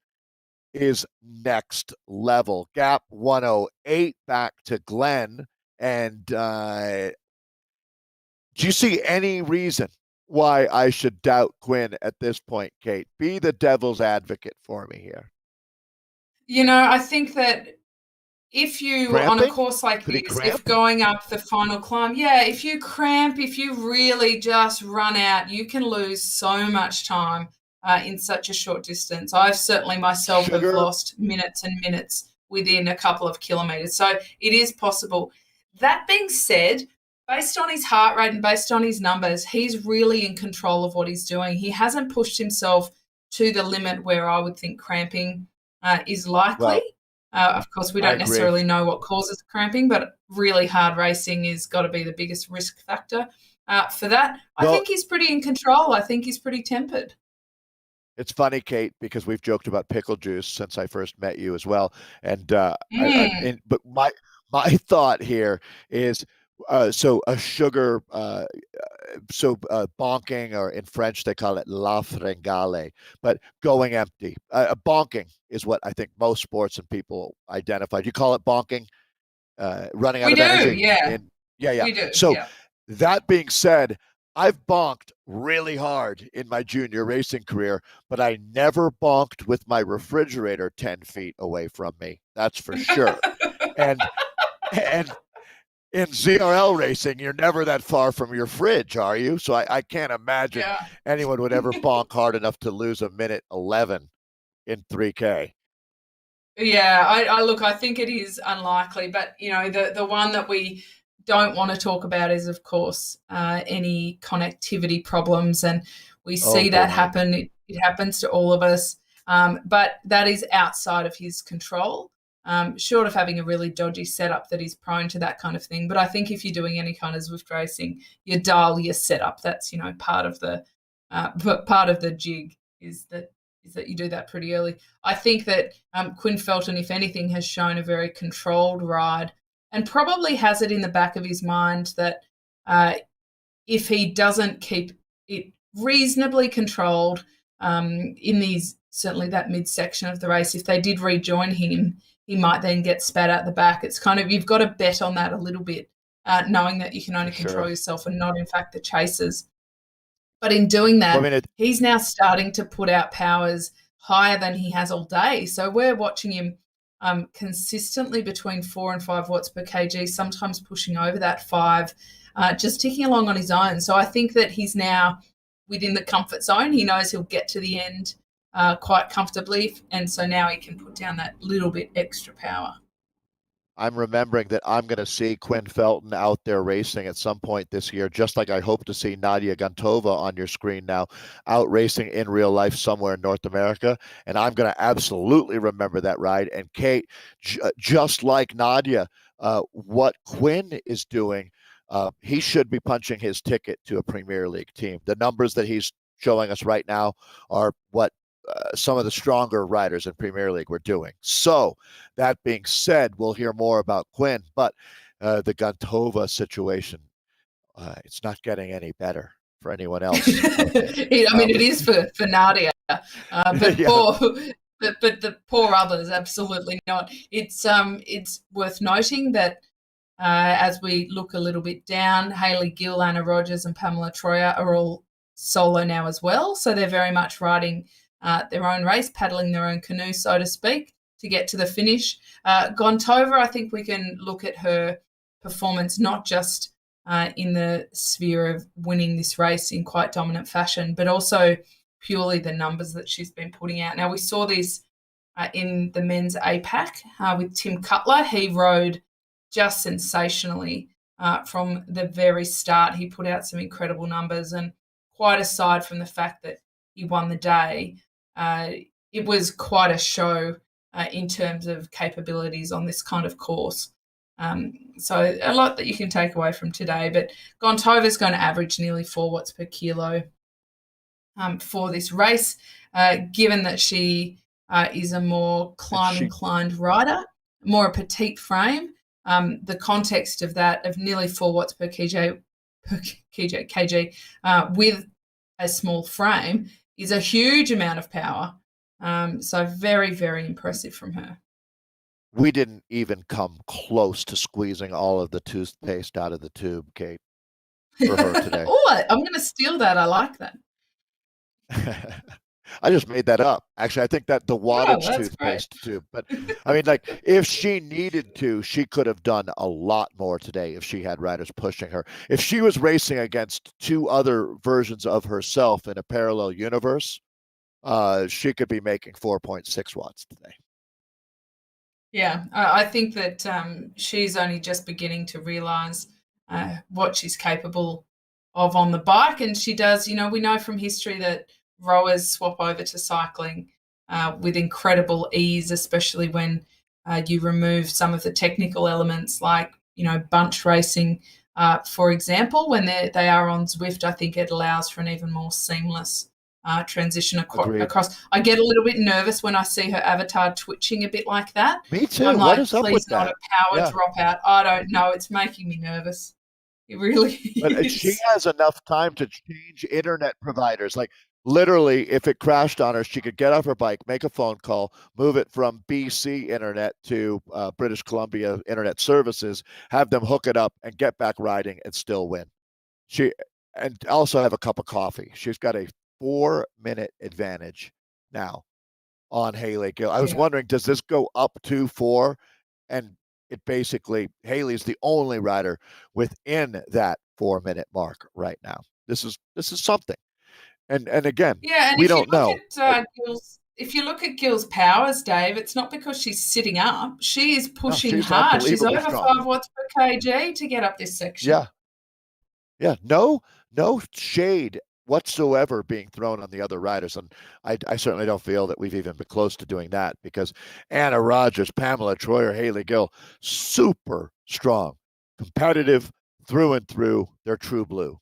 Speaker 2: is next level. Gap 108 back to Glenn. And do you see any reason why I should doubt Quinn at this point, Kate? Be the devil's advocate for me here.
Speaker 1: I think that if you on a
Speaker 2: Cramping?
Speaker 1: course like
Speaker 2: Could he
Speaker 1: this, if
Speaker 2: cramp?
Speaker 1: going up the final climb, yeah, if you cramp, if you really just run out, you can lose so much time in such a short distance. I've certainly myself have
Speaker 2: Sugar?
Speaker 1: lost minutes and minutes within a couple of kilometers. So it is possible. That being said, based on his heart rate and based on his numbers, he's really in control of what he's doing. He hasn't pushed himself to the limit where I would think cramping is likely.
Speaker 2: Well,
Speaker 1: Of course, we
Speaker 2: I
Speaker 1: don't
Speaker 2: agree.
Speaker 1: necessarily know what causes cramping, but really hard racing is got to be the biggest risk factor. For that, I
Speaker 2: Well,
Speaker 1: think he's pretty in control. I think he's pretty tempered.
Speaker 2: it's funny, Kate, because we've joked about pickle juice since I first met you as well. And
Speaker 1: Mm.
Speaker 2: but my thought here is so a sugar bonking, or in French they call it la fringale, but going empty. Bonking is what I think most sports and people identify. Do you call it bonking? Running out
Speaker 1: We
Speaker 2: of
Speaker 1: do,
Speaker 2: energy?
Speaker 1: yeah,
Speaker 2: And yeah, yeah.
Speaker 1: we do,
Speaker 2: So
Speaker 1: yeah.
Speaker 2: that being said, I've bonked really hard in my junior racing career, but I never bonked with my refrigerator 10 feet away from me. That's for sure. And and in ZRL racing, you're never that far from your fridge, are you? So I can't imagine
Speaker 1: Yeah.
Speaker 2: anyone would ever bonk hard enough to lose a minute 11 in 3K.
Speaker 1: Yeah, I look, I think it is unlikely, but the one that we don't want to talk about is, of course, any connectivity problems, and we
Speaker 2: Oh
Speaker 1: see that
Speaker 2: boy.
Speaker 1: happen. It happens to all of us, but that is outside of his control. Short of having a really dodgy setup that is prone to that kind of thing. But I think if you're doing any kind of Zwift racing, you dial your setup. That's part of the part of the jig is that you do that pretty early. I think that Quinn Felton, if anything, has shown a very controlled ride and probably has it in the back of his mind that uh, if he doesn't keep it reasonably controlled in these certainly that midsection of the race, if they did rejoin him, he might then get spat out the back. It's kind of you've got to bet on that a little bit, knowing that you can
Speaker 2: For
Speaker 1: only control
Speaker 2: sure.
Speaker 1: yourself and not, in fact, the chasers. But in doing
Speaker 2: Well, I
Speaker 1: that,
Speaker 2: mean,
Speaker 1: he's now starting to put out powers higher than he has all day. So we're watching him consistently between 4 and 5 watts per kg, sometimes pushing over that five, just ticking along on his own. So I think that he's now within the comfort zone. He knows he'll get to the end quite comfortably. And so now he can put down that little bit extra power.
Speaker 2: I'm remembering that I'm going to see Quinn Felton out there racing at some point this year, just like I hope to see Nadia Gantova on your screen now, out racing in real life somewhere in North America. And I'm going to absolutely remember that ride. And Kate, just like Nadia, what Quinn is doing, he should be punching his ticket to a Premier League team. The numbers that he's showing us right now are what some of the stronger riders in Premier League were doing. So, that being said, we'll hear more about Quinn, but the Gantova situation, it's not getting any better for anyone else, I think.
Speaker 1: I mean, it is for Nadia, but
Speaker 2: Yeah,
Speaker 1: but the poor others, absolutely not. It's worth noting that as we look a little bit down, Hayley Gill, Anna Rogers, and Pamela Troyer are all solo now as well. So they're very much riding their own race, paddling their own canoe, so to speak, to get to the finish. Gontova, I think we can look at her performance not just in the sphere of winning this race in quite dominant fashion, but also purely the numbers that she's been putting out. Now, we saw this in the men's APAC with Tim Cutler. He rode just sensationally from the very start. He put out some incredible numbers, and quite aside from the fact that he won the day, it was quite a show in terms of capabilities on this kind of course. So a lot that you can take away from today, but Gontova's going to average nearly 4 watts per kilo for this race, given that she is a more climb-inclined rider, more a petite frame. The context of that, of nearly 4 watts per kg with a small frame, is a huge amount of power. So very, very impressive from her.
Speaker 2: We didn't even come close to squeezing all of the toothpaste out of the tube, Kate, for her today.
Speaker 1: Oh, I'm going to steal that. I like that.
Speaker 2: I just made that up. Actually, I think that the wattage toothpaste tube. But I mean, like, if she needed to, she could have done a lot more today if she had riders pushing her. If she was racing against 2 other versions of herself in a parallel universe, she could be making 4.6 watts today.
Speaker 1: Yeah, I think that she's only just beginning to realise what she's capable of on the bike. And she does, we know from history that rowers swap over to cycling with incredible ease, especially when you remove some of the technical elements like, bunch racing, for example. When they are on Zwift, I think it allows for an even more seamless transition across. I get a little bit nervous when I see her avatar twitching a bit like that.
Speaker 2: Me too.
Speaker 1: I'm
Speaker 2: what
Speaker 1: like,
Speaker 2: is up
Speaker 1: please
Speaker 2: with
Speaker 1: not
Speaker 2: that?
Speaker 1: a power dropout. I don't know. It's making me nervous. It really
Speaker 2: But
Speaker 1: is.
Speaker 2: she has enough time to change internet providers. Like, literally, if it crashed on her, she could get off her bike, make a phone call, move it from BC internet to British Columbia internet services, have them hook it up, and get back riding and still win. And also have a cup of coffee. She's got a 4-minute advantage now on Hayley Gill. I was wondering, does this go up to 4? And it basically, Hayley's the only rider within that 4-minute mark right now. This is something. And again,
Speaker 1: and
Speaker 2: we don't know.
Speaker 1: If you look at Gill's powers, Dave, it's not because she's sitting up. She is pushing hard. She's over
Speaker 2: strong.
Speaker 1: 5 watts per kg to get up this section.
Speaker 2: Yeah. No shade whatsoever being thrown on the other riders. And I certainly don't feel that we've even been close to doing that, because Anna Rogers, Pamela Troyer, Hayley Gill, super strong, competitive through and through. They're true blue.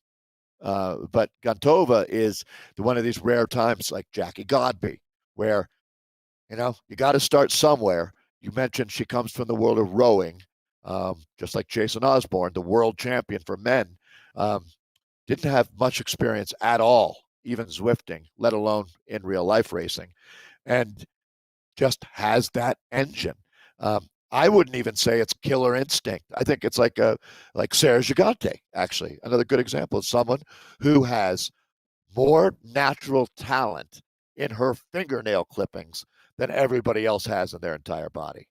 Speaker 2: But Gantova is one of these rare times, like Jackie Godby, where, you got to start somewhere. You mentioned she comes from the world of rowing, just like Jason Osborne, the world champion for men. Didn't have much experience at all, even Zwifting, let alone in real life racing, and just has that engine. I wouldn't even say it's killer instinct. I think it's like Sarah Gigante, actually, another good example of someone who has more natural talent in her fingernail clippings than everybody else has in their entire body.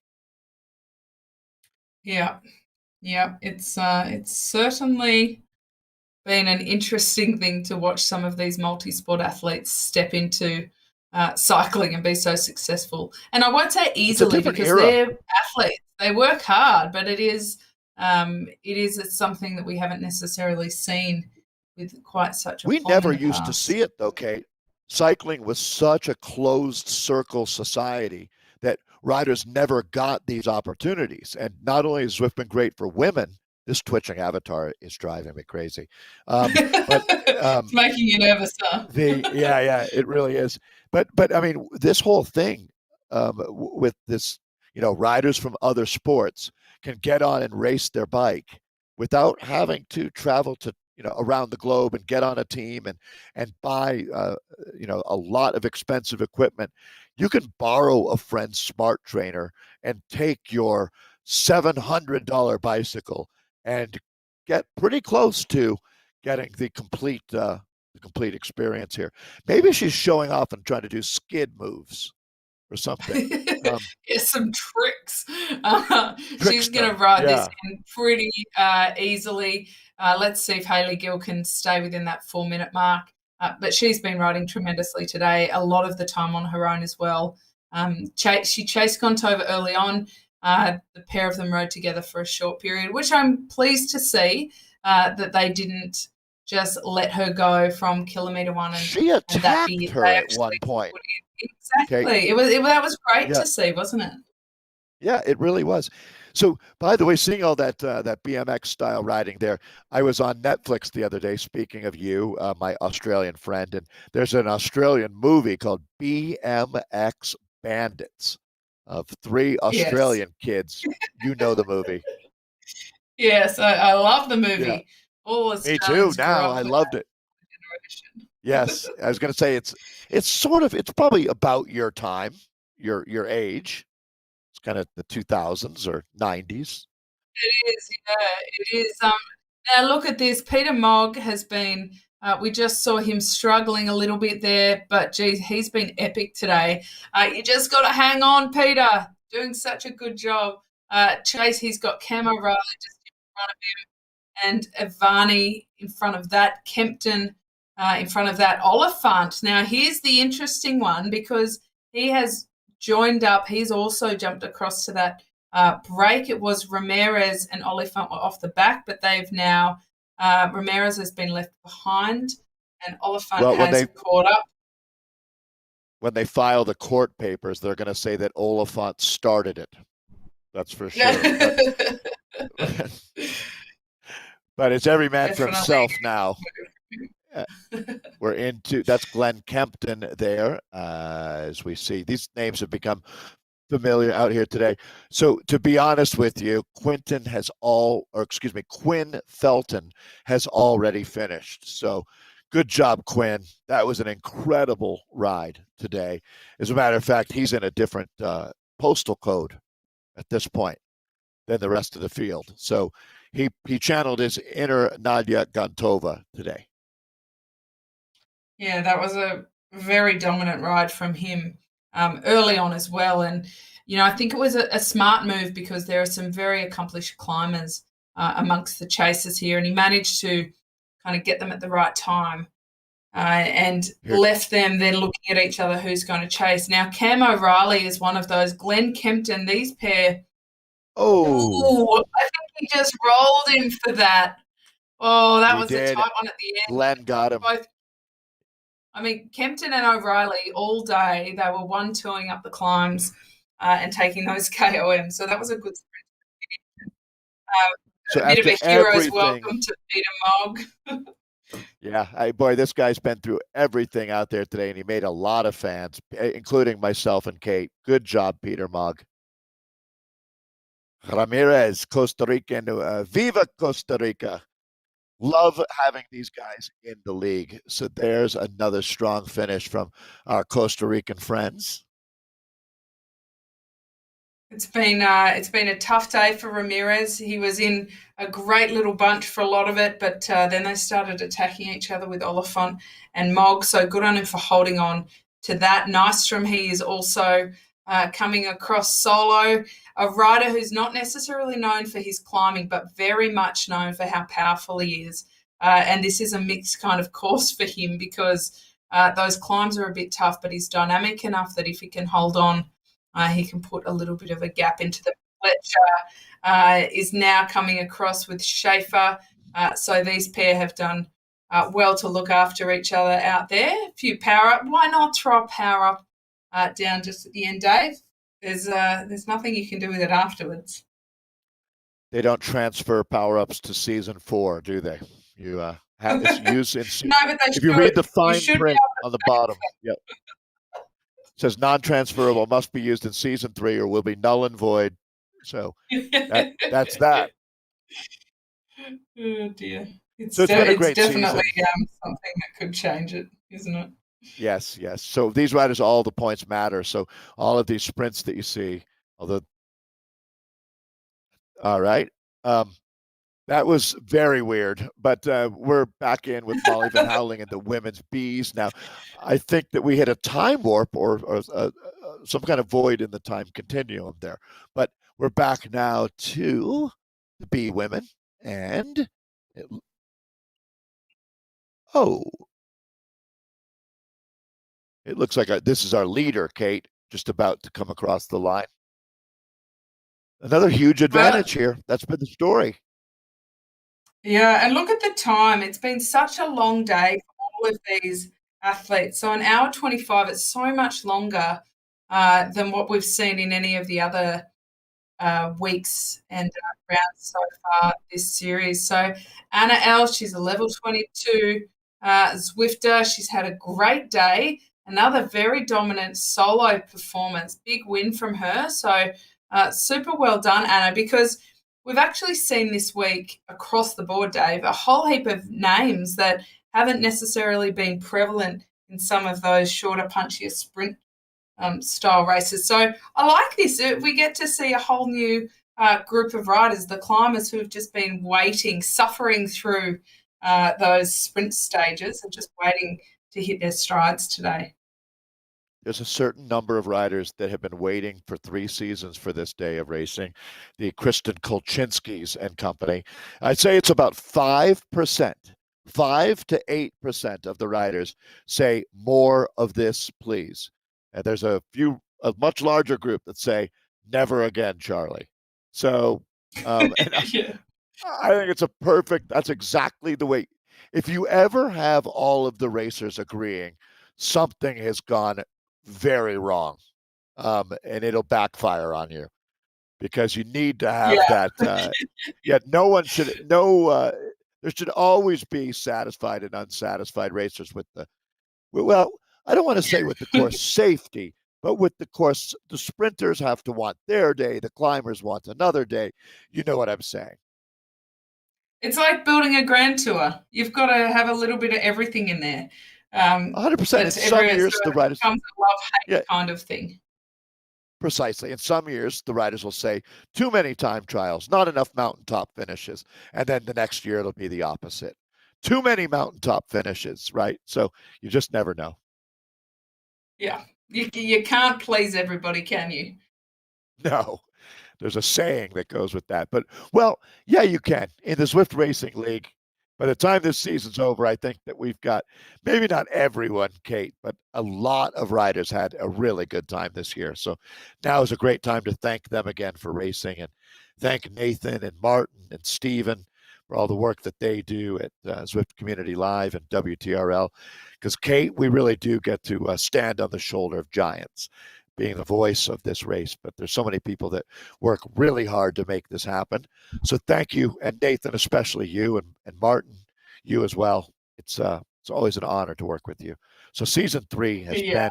Speaker 1: Yeah, it's certainly been an interesting thing to watch some of these multi-sport athletes step into cycling and be so successful. And I won't say
Speaker 2: It's a
Speaker 1: easily
Speaker 2: different
Speaker 1: because
Speaker 2: era.
Speaker 1: they're athletes. They work hard, but it's something that we haven't necessarily seen with quite such a
Speaker 2: We
Speaker 1: pomp
Speaker 2: never
Speaker 1: in the
Speaker 2: used to see
Speaker 1: past.
Speaker 2: it though, Kate. Cycling was such a closed circle society that riders never got these opportunities. And not only has Zwift been great for women, this twitching avatar is driving me crazy. But
Speaker 1: It's making you nervous, huh?
Speaker 2: it really is. But I mean, this whole thing with this, riders from other sports can get on and race their bike without having to travel to around the globe and get on a team and buy a lot of expensive equipment. You can borrow a friend's smart trainer and take your $700 bicycle and get pretty close to getting the complete experience here. Maybe she's showing off and trying to do skid moves or something.
Speaker 1: Yes, some tricks. She's going
Speaker 2: Trickster.
Speaker 1: to ride this
Speaker 2: Yeah.
Speaker 1: in pretty easily. Let's see if Hayley Gill can stay within that 4-minute mark. But she's been riding tremendously today, a lot of the time on her own as well. She chased Gontova early on. The pair of them rode together for a short period, which I'm pleased to see that they didn't just let her go from kilometre one
Speaker 2: She
Speaker 1: and that be
Speaker 2: attacked
Speaker 1: it.
Speaker 2: her
Speaker 1: They
Speaker 2: at one
Speaker 1: actually
Speaker 2: point.
Speaker 1: put in. Exactly.
Speaker 2: Okay.
Speaker 1: That was great
Speaker 2: Yeah.
Speaker 1: to see, wasn't it?
Speaker 2: Yeah, it really was. So, by the way, seeing all that BMX style riding there, I was on Netflix the other day. Speaking of you, my Australian friend, and there's an Australian movie called BMX Bandits of three
Speaker 1: Yes.
Speaker 2: Australian kids. You know the movie.
Speaker 1: Yes, I love the
Speaker 2: Yeah,
Speaker 1: movie. All
Speaker 2: me too.
Speaker 1: Australians grew
Speaker 2: Now
Speaker 1: up
Speaker 2: I
Speaker 1: with
Speaker 2: loved it.
Speaker 1: that
Speaker 2: Yes,
Speaker 1: generation.
Speaker 2: I was going to say it's probably about your time, your age. It's kind of the 2000s or 90s.
Speaker 1: It is, yeah, it is. Now look at this. Peter Mogg has been. We just saw him struggling a little bit there, but geez, he's been epic today. You just got to hang on, Peter. Doing such a good job. Chase, he's got Cam O'Reilly just in front of and Ivani in front of that, Kempton in front of that, Oliphant. Now, here's the interesting one because he has joined up. He's also jumped across to that break. It was Ramirez and Oliphant were off the back, but they've now, Ramirez has been left behind and Oliphant
Speaker 2: Well, when
Speaker 1: has
Speaker 2: they
Speaker 1: caught up.
Speaker 2: when they file the court papers, they're going to say that Oliphant started it. That's for sure. But but it's every man for
Speaker 1: Definitely.
Speaker 2: himself now. We're into that's Glenn Kempton there, as we see. These names have become familiar out here today. So to be honest with you, Quinn Felton has already finished. So good job, Quinn. That was an incredible ride today. As a matter of fact, he's in a different postal code at this point than the rest of the field. So he channeled his inner Nadia Gontova today.
Speaker 1: Yeah, that was a very dominant ride from him early on as well. And, I think it was a smart move because there are some very accomplished climbers amongst the chasers here. And he managed to kind of get them at the right time and
Speaker 2: Here,
Speaker 1: left them then looking at each other who's going to chase. Now, Cam O'Reilly is one of those. Glenn Kempton, these pair.
Speaker 2: oh,
Speaker 1: Oh, I think he just rolled him for that. Oh, that
Speaker 2: he
Speaker 1: was a
Speaker 2: did.
Speaker 1: tight one at the end.
Speaker 2: Glenn got him.
Speaker 1: Both Kempton and O'Reilly all day, they were one-twoing up the climbs and taking those KOM. So that was a good sprint.
Speaker 2: So
Speaker 1: A bit of
Speaker 2: after
Speaker 1: a hero's
Speaker 2: everything,
Speaker 1: welcome to Peter Mogg.
Speaker 2: yeah, boy, this guy's been through everything out there today, and he made a lot of fans, including myself and Kate. Good job, Peter Mogg. Ramirez, Costa Rican, Viva Costa Rica. Love having these guys in the league. So there's another strong finish from our Costa Rican friends.
Speaker 1: It's been a tough day for Ramirez. He was in a great little bunch for a lot of it, but then they started attacking each other with Oliphant and Mogg. So good on him for holding on to that. Nystrom, he is also coming across solo, a rider who's not necessarily known for his climbing, but very much known for how powerful he is. And this is a mixed kind of course for him because Those climbs are a bit tough, but he's dynamic enough that if he can hold on, he can put a little bit of a gap into the Fletcher is now coming across with Schaefer. So these pair have done well to look after each other out there. A few power up. Why not throw a power up down just at the end, Dave? There's nothing you can do with it afterwards.
Speaker 2: They don't transfer power ups to season 4, do they? You have it's used in
Speaker 1: No, but they
Speaker 2: if you
Speaker 1: should.
Speaker 2: read the
Speaker 1: You
Speaker 2: fine
Speaker 1: should be
Speaker 2: print
Speaker 1: able
Speaker 2: on the bottom, yep. It says non-transferable must be used in season 3 or will be null and void. So
Speaker 1: to.
Speaker 2: that's that.
Speaker 1: Oh dear.
Speaker 2: So it's been a
Speaker 1: It's
Speaker 2: great
Speaker 1: definitely
Speaker 2: season.
Speaker 1: something that could change it, isn't it?
Speaker 2: Yes, yes. So these riders, all the points matter. So all of these sprints that you see, although, all right. That was very weird, but we're back in with Molly Van Houweling and the women's bees. Now, I think that we hit a time warp or some kind of void in the time continuum there, but we're back now to the bee women, and oh, it looks like this is our leader, Kate, just about to come across the line. Another huge advantage here. That's been the story.
Speaker 1: Yeah, and look at the time. It's been such a long day for all of these athletes. So an hour 25, it's so much longer than what we've seen in any of the other weeks and rounds so far this series. So Anna L, she's a level 22 Zwifter. She's had a great day. Another very dominant solo performance. Big win from her. So super well done, Anna, because we've actually seen this week across the board, Dave, a whole heap of names that haven't necessarily been prevalent in some of those shorter, punchier sprint style races. So I like this. We get to see a whole new group of riders, the climbers who have just been waiting, suffering through those sprint stages and just waiting to hit their strides today.
Speaker 2: There's a certain number of riders that have been waiting for 3 seasons for this day of racing, the Kristen Kolchinskis and company. I'd say it's about 5%, 5 to 8% of the riders say more of this, please. And there's a much larger group that say never again, Charlie. So, and
Speaker 1: Yeah.
Speaker 2: I think it's that's exactly the way. If you ever have all of the racers agreeing, something has gone very wrong. And it'll backfire on you because you need to have
Speaker 1: Yeah.
Speaker 2: that. Yet there should always be satisfied and unsatisfied racers with well, I don't want to say with the course safety, but with the course, the sprinters have to want their day, the climbers want another day. You know what I'm saying?
Speaker 1: It's like building a grand tour. You've got to have a little bit of everything in there.
Speaker 2: 100%. In some
Speaker 1: So
Speaker 2: years, the
Speaker 1: it
Speaker 2: riders,
Speaker 1: becomes a love-hate
Speaker 2: yeah,
Speaker 1: kind of thing.
Speaker 2: precisely. In some years, the riders will say too many time trials, not enough mountaintop finishes. And then the next year, it'll be the opposite. Too many mountaintop finishes, right? So you just never know.
Speaker 1: Yeah. You can't please everybody, can you?
Speaker 2: No. There's a saying that goes with that. But, well, yeah, you can. In the Zwift Racing League, by the time this season's over, I think that we've got maybe not everyone, Kate, but a lot of riders had a really good time this year. So now is a great time to thank them again for racing and thank Nathan and Martin and Stephen for all the work that they do at Zwift Community Live and WTRL. Because, Kate, we really do get to stand on the shoulder of giants being the voice of this race, but there's so many people that work really hard to make this happen. So thank you, and Nathan, especially you, and Martin, you as well. It's always an honor to work with you. So season 3 has been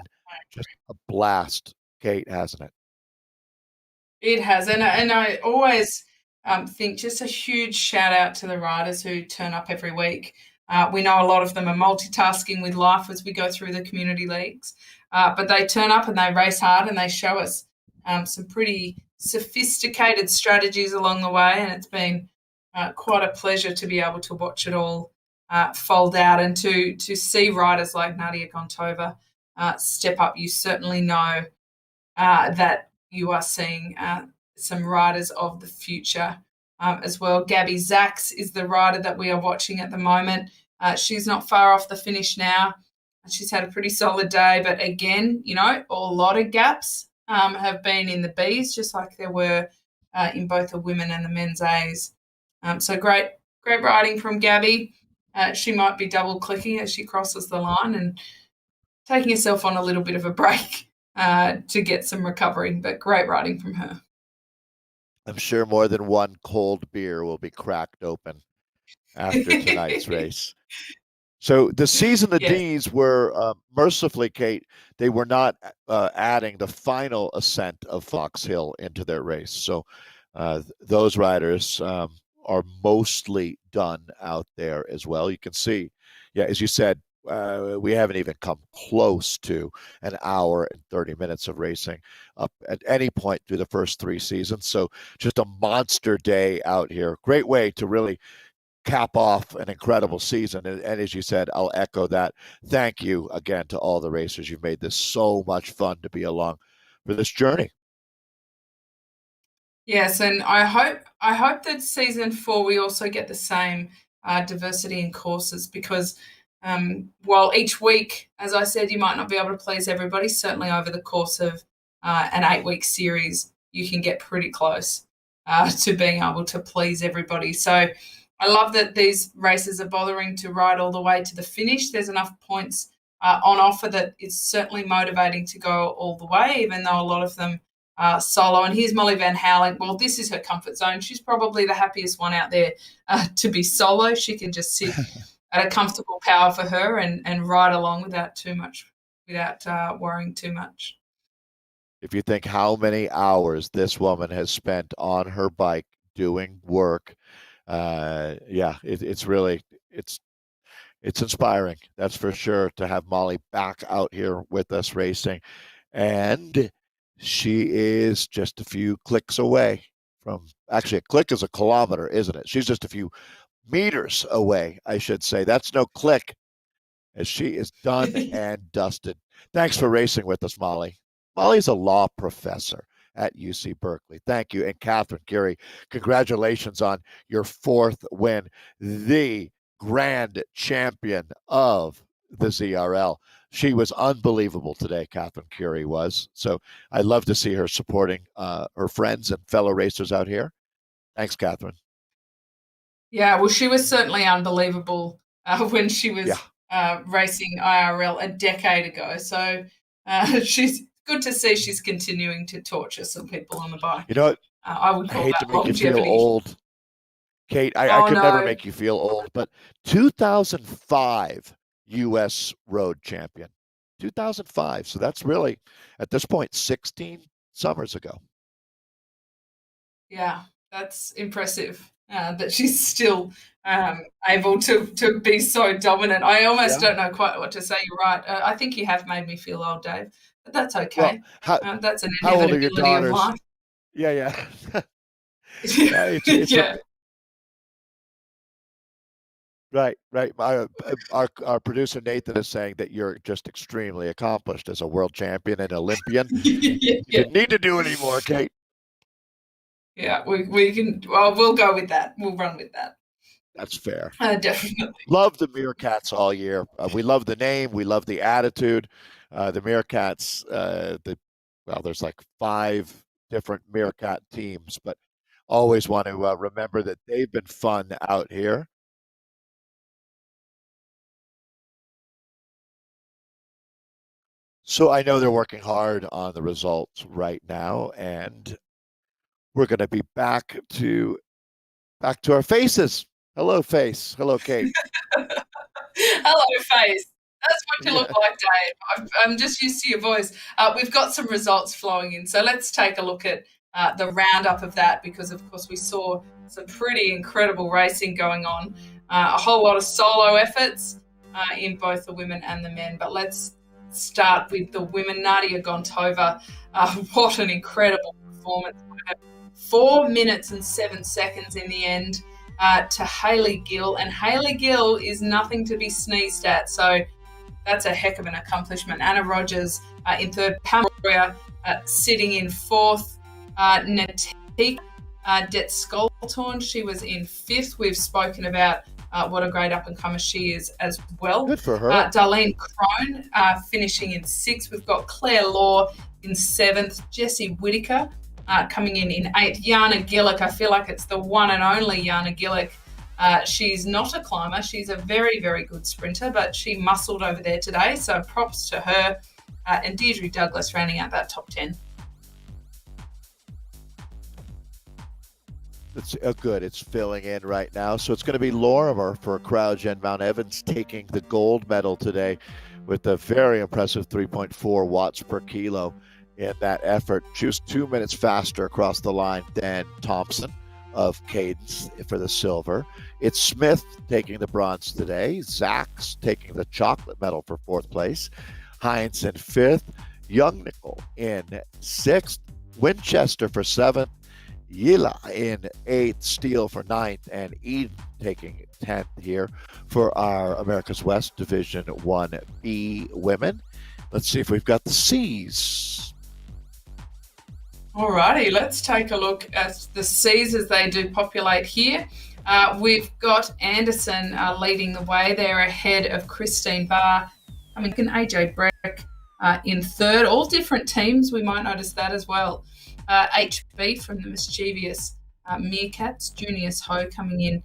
Speaker 2: just a blast, Kate, hasn't it?
Speaker 1: It has, and I always think just a huge shout out to the riders who turn up every week. We know a lot of them are multitasking with life as we go through the community leagues, but they turn up and they race hard and they show us some pretty sophisticated strategies along the way, and it's been quite a pleasure to be able to watch it all fold out and to see riders like Nadia Gontova step up. You certainly know that you are seeing some riders of the future as well. Gabby Zaks is the rider that we are watching at the moment. She's not far off the finish now. She's had a pretty solid day, but again, a lot of gaps have been in the Bs, just like there were in both the women and the men's As. So great riding from Gabby. She might be double clicking as she crosses the line and taking herself on a little bit of a break to get some recovery, but great riding from her.
Speaker 2: I'm sure more than one cold beer will be cracked open after tonight's race. So the season, the
Speaker 1: Yes.
Speaker 2: Ds were mercifully, Kate, they were not adding the final ascent of Fox Hill into their race. So those riders are mostly done out there as well. You can see, yeah, as you said, we haven't even come close to an hour and 30 minutes of racing up at any point through the first three seasons. So just a monster day out here. Great way to really cap off an incredible season. And as you said, I'll echo that. Thank you again to all the racers. You've made this so much fun to be along for this journey.
Speaker 1: Yes, and I hope that season 4 we also get the same diversity in courses, because while each week, as I said, you might not be able to please everybody, certainly over the course of an 8-week series, you can get pretty close to being able to please everybody. So I love that these races are bothering to ride all the way to the finish. There's enough points on offer that it's certainly motivating to go all the way, even though a lot of them solo. And here's Molly Van Howling. Well, this is her comfort zone. She's probably the happiest one out there to be solo. She can just sit at a comfortable power for her and ride along without worrying too much.
Speaker 2: If you think how many hours this woman has spent on her bike doing work, it's really it's inspiring. That's for sure, to have Molly back out here with us racing. And she is just a few clicks away from, actually, a click is a kilometer, isn't it? She's just a few meters away, I should say. That's no click, as she is done and dusted. Thanks for racing with us, Molly. Molly's a law professor at UC Berkeley. Thank you. And Catherine Geary, congratulations on your 4th win, the grand champion of the ZRL. She was unbelievable today, Catherine Curie was. So I love to see her supporting her friends and fellow racers out here. Thanks, Catherine.
Speaker 1: Yeah, well, she was certainly unbelievable when she was racing IRL a decade ago. So she's good to see she's continuing to torture some people on the bike.
Speaker 2: You know what?
Speaker 1: I would call
Speaker 2: hate
Speaker 1: that
Speaker 2: to make
Speaker 1: longevity.
Speaker 2: You feel old, Kate. I could never make you feel old, but 2005 U.S. road champion. 2005. So that's really, at this point, 16 summers ago.
Speaker 1: Yeah, that's impressive that she's still able to be so dominant. I almost don't know quite what to say. You're right. I think you have made me feel old, Dave, but that's okay.
Speaker 2: Well,
Speaker 1: that's an
Speaker 2: how old are your
Speaker 1: inevitability of
Speaker 2: daughters?
Speaker 1: life.
Speaker 2: Yeah.
Speaker 1: Yeah.
Speaker 2: Right. Our producer Nathan is saying that you're just extremely accomplished as a world champion and Olympian. You didn't need to do anymore, Kate.
Speaker 1: Yeah, we can. Well, we'll go with that. We'll run with that.
Speaker 2: That's fair.
Speaker 1: Definitely.
Speaker 2: Love the Meerkats all year. We love the name. We love the attitude. The Meerkats. There's like 5 different Meerkat teams, but always want to remember that they've been fun out here. So I know they're working hard on the results right now, and we're going to be back to our faces. Hello, face. Hello, Kate.
Speaker 1: Hello, face. That's what you look like, Dave. I'm just used to your voice. We've got some results flowing in, so let's take a look at the roundup of that, because, of course, we saw some pretty incredible racing going on. A whole lot of solo efforts in both the women and the men. But let's start with the women. Nadia Gontova, what an incredible performance. 4 minutes and 7 seconds in the end to Hayley Gill. And Hayley Gill is nothing to be sneezed at. So that's a heck of an accomplishment. Anna Rogers in 3rd. Pamela sitting in 4th. Natika Detskoltorn, she was in 5th. We've spoken about what a great up-and-comer she is as well.
Speaker 2: Good for her.
Speaker 1: Darlene Crone finishing in 6th. We've got Claire Law in 7th. Jessie Whitaker coming in 8th. Jana Gillick, I feel like it's the one and only Jana Gillick. She's not a climber. She's a very, very good sprinter, but she muscled over there today, so props to her. And Deirdre Douglas rounding out that top 10.
Speaker 2: It's good. It's filling in right now. So it's going to be Lorimer for Crouch and Mount Evans taking the gold medal today with a very impressive 3.4 watts per kilo in that effort. She was 2 minutes faster across the line than Thompson of Cadence for the silver. It's Smith taking the bronze today. Zach's taking the chocolate medal for 4th place. Hines in 5th. Youngnickel in 6th. Winchester for 7th. Yila in 8th, Steele for 9th, and Eden taking 10th here for our America's West Division 1B women. Let's see if we've got the C's.
Speaker 1: Alrighty, let's take a look at the C's as they do populate here. We've got Anderson leading the way. They're ahead of Christine Barr. I mean, AJ Breck in 3rd. All different teams, we might notice that as well. HB from the mischievous Meerkats, Junius Ho coming in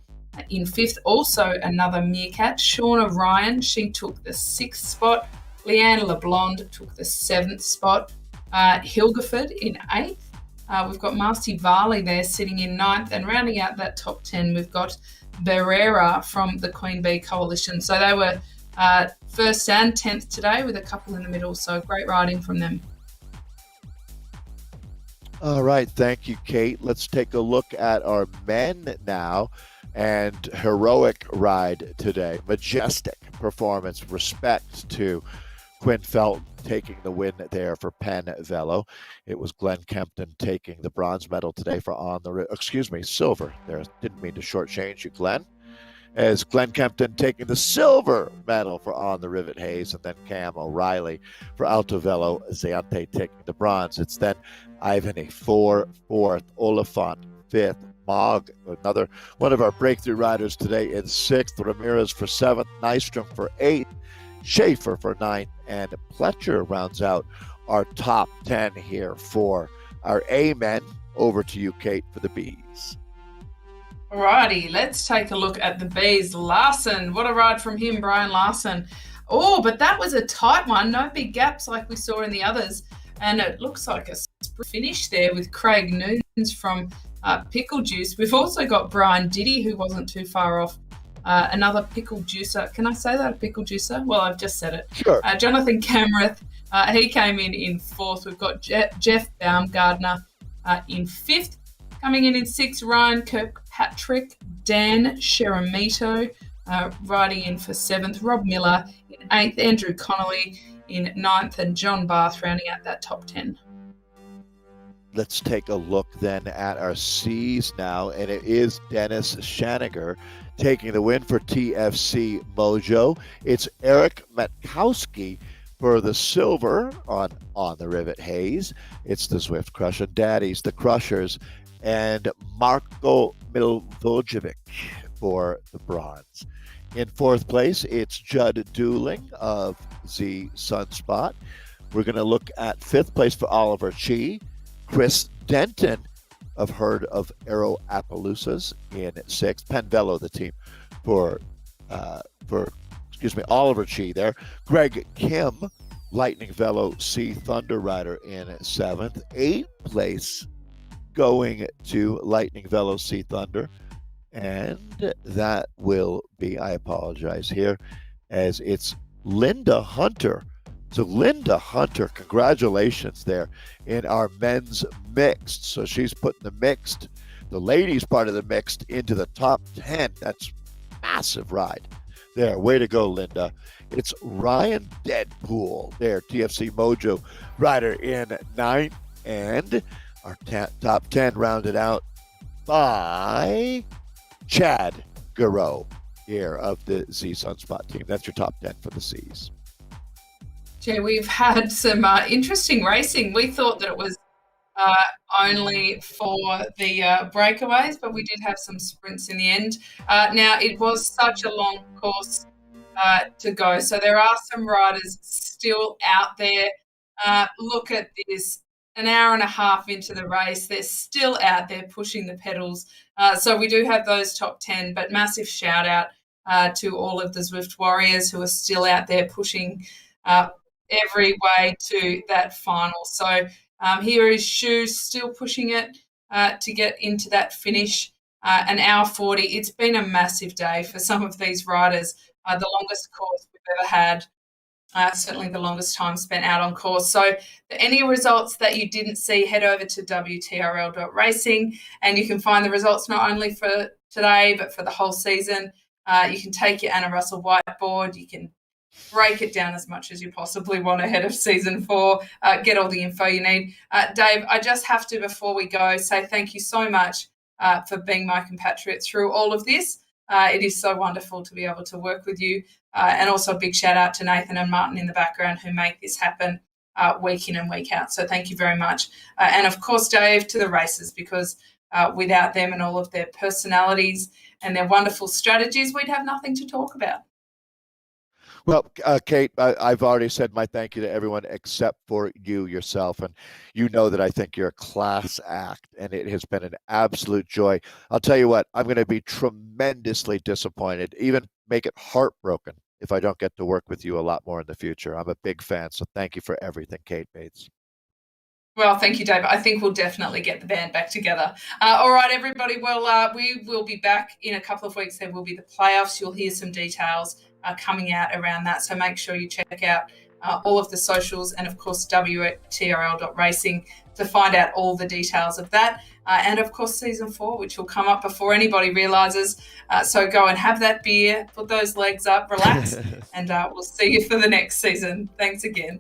Speaker 1: 5th. Also another Meerkat, Shauna Ryan, she took the 6th spot. Leanne LeBlond took the 7th spot. Hilgeford in 8th. We've got Marcy Varley there sitting in 9th. And rounding out that top 10, we've got Barrera from the Queen Bee Coalition. So they were 1st and 10th today with a couple in the middle. So great riding from them.
Speaker 2: All right. Thank you, Kate. Let's take a look at our men now and heroic ride today. Majestic performance. Respect to Quinn Felton taking the win there for Penn Velo. It was Glenn Kempton taking the bronze medal today for silver. There, didn't mean to shortchange you, Glenn. As Glenn Kempton taking the silver medal for On the Rivet Hayes, and then Cam O'Reilly for Alto Velo, Zayante taking the bronze. It's then Ivany 4th, Oliphant 5th, Mogg, another one of our breakthrough riders today in 6th, Ramirez for 7th, Nystrom for 8th, Schaefer for 9th, and Pletcher rounds out our top 10 here for our A men. Over to you, Kate, for the B's.
Speaker 1: Alrighty, let's take a look at the B's. Larson, what a ride from him, Brian Larson. Oh, but that was a tight one. No big gaps like we saw in the others. And it looks like a finish there with Craig Nunes from Pickle Juice. We've also got Brian Diddy, who wasn't too far off. Another pickle juicer. Can I say that, a pickle juicer? Well, I've just said it.
Speaker 2: Sure.
Speaker 1: Jonathan Camerath, he came in 4th. We've got Jeff Baumgardner in 5th. Coming in 6th, Ryan Kirkpatrick, Dan Sheramito riding in for 7th, Rob Miller in 8th, Andrew Connolly in 9th, and John Barth rounding out that top 10.
Speaker 2: Let's take a look then at our C's now, and it is Dennis Shaniger taking the win for TFC Mojo. It's Eric Matkowski for the silver on the Rivet Hayes. It's the Zwift Crush and Daddies, the Crushers, and Marko Milvojevic for the bronze. In 4th place, it's Judd Dooling of Z Sunspot. We're going to look at 5th place for Oliver Chi. Chris Denton of Herd of Aero Appaloosas in 6th. Penn Velo, the team for Oliver Chi there. Greg Kim, Lightning Velo C Thunder Rider in 7th. 8th place going to Lightning Velo C Thunder. And that will be, I apologize here, as it's Linda Hunter. So Linda Hunter, congratulations there in our men's mixed. So she's putting the ladies part of the mixed into the top 10. That's massive ride there. Way to go, Linda. It's Ryan Deadpool there, TFC Mojo rider in 9th. And our top 10 rounded out by Chad Garreau here of the Z Sunspot team. That's your top 10 for the C's.
Speaker 1: Gee, we've had some interesting racing. We thought that it was only for the breakaways, but we did have some sprints in the end. Now, it was such a long course to go, so there are some riders still out there. Look at this. An hour and a half into the race, they're still out there pushing the pedals. So we do have those top 10, but massive shout out to all of the Zwift warriors who are still out there pushing every way to that final. So here is Shoes still pushing it to get into that finish. An hour 40. It's been a massive day for some of these riders. The longest course we've ever had. Certainly the longest time spent out on course. So any results that you didn't see, head over to wtrl.racing and you can find the results not only for today, but for the whole season. You can take your Anna Russell whiteboard. You can break it down as much as you possibly want ahead of season 4, get all the info you need. Dave, I just have to, before we go, say thank you so much for being my compatriot through all of this. It is so wonderful to be able to work with you. And also a big shout out to Nathan and Martin in the background who make this happen week in and week out. So thank you very much. And of course, Dave, to the races, because without them and all of their personalities and their wonderful strategies, we'd have nothing to talk about.
Speaker 2: Well, Kate, I've already said my thank you to everyone except for you yourself. And you know that I think you're a class act, and it has been an absolute joy. I'll tell you what, I'm going to be tremendously disappointed, even make it heartbroken, if I don't get to work with you a lot more in the future. I'm a big fan. So thank you for everything, Kate Bates.
Speaker 1: Well, thank you, Dave. I think we'll definitely get the band back together. All right, everybody. Well, we will be back in a couple of weeks. There will be the playoffs. You'll hear some details coming out around that. So make sure you check out all of the socials and, of course, wtrl.racing to find out all the details of that. And, of course, season 4, which will come up before anybody realises. So go and have that beer, put those legs up, relax, and we'll see you for the next season. Thanks again.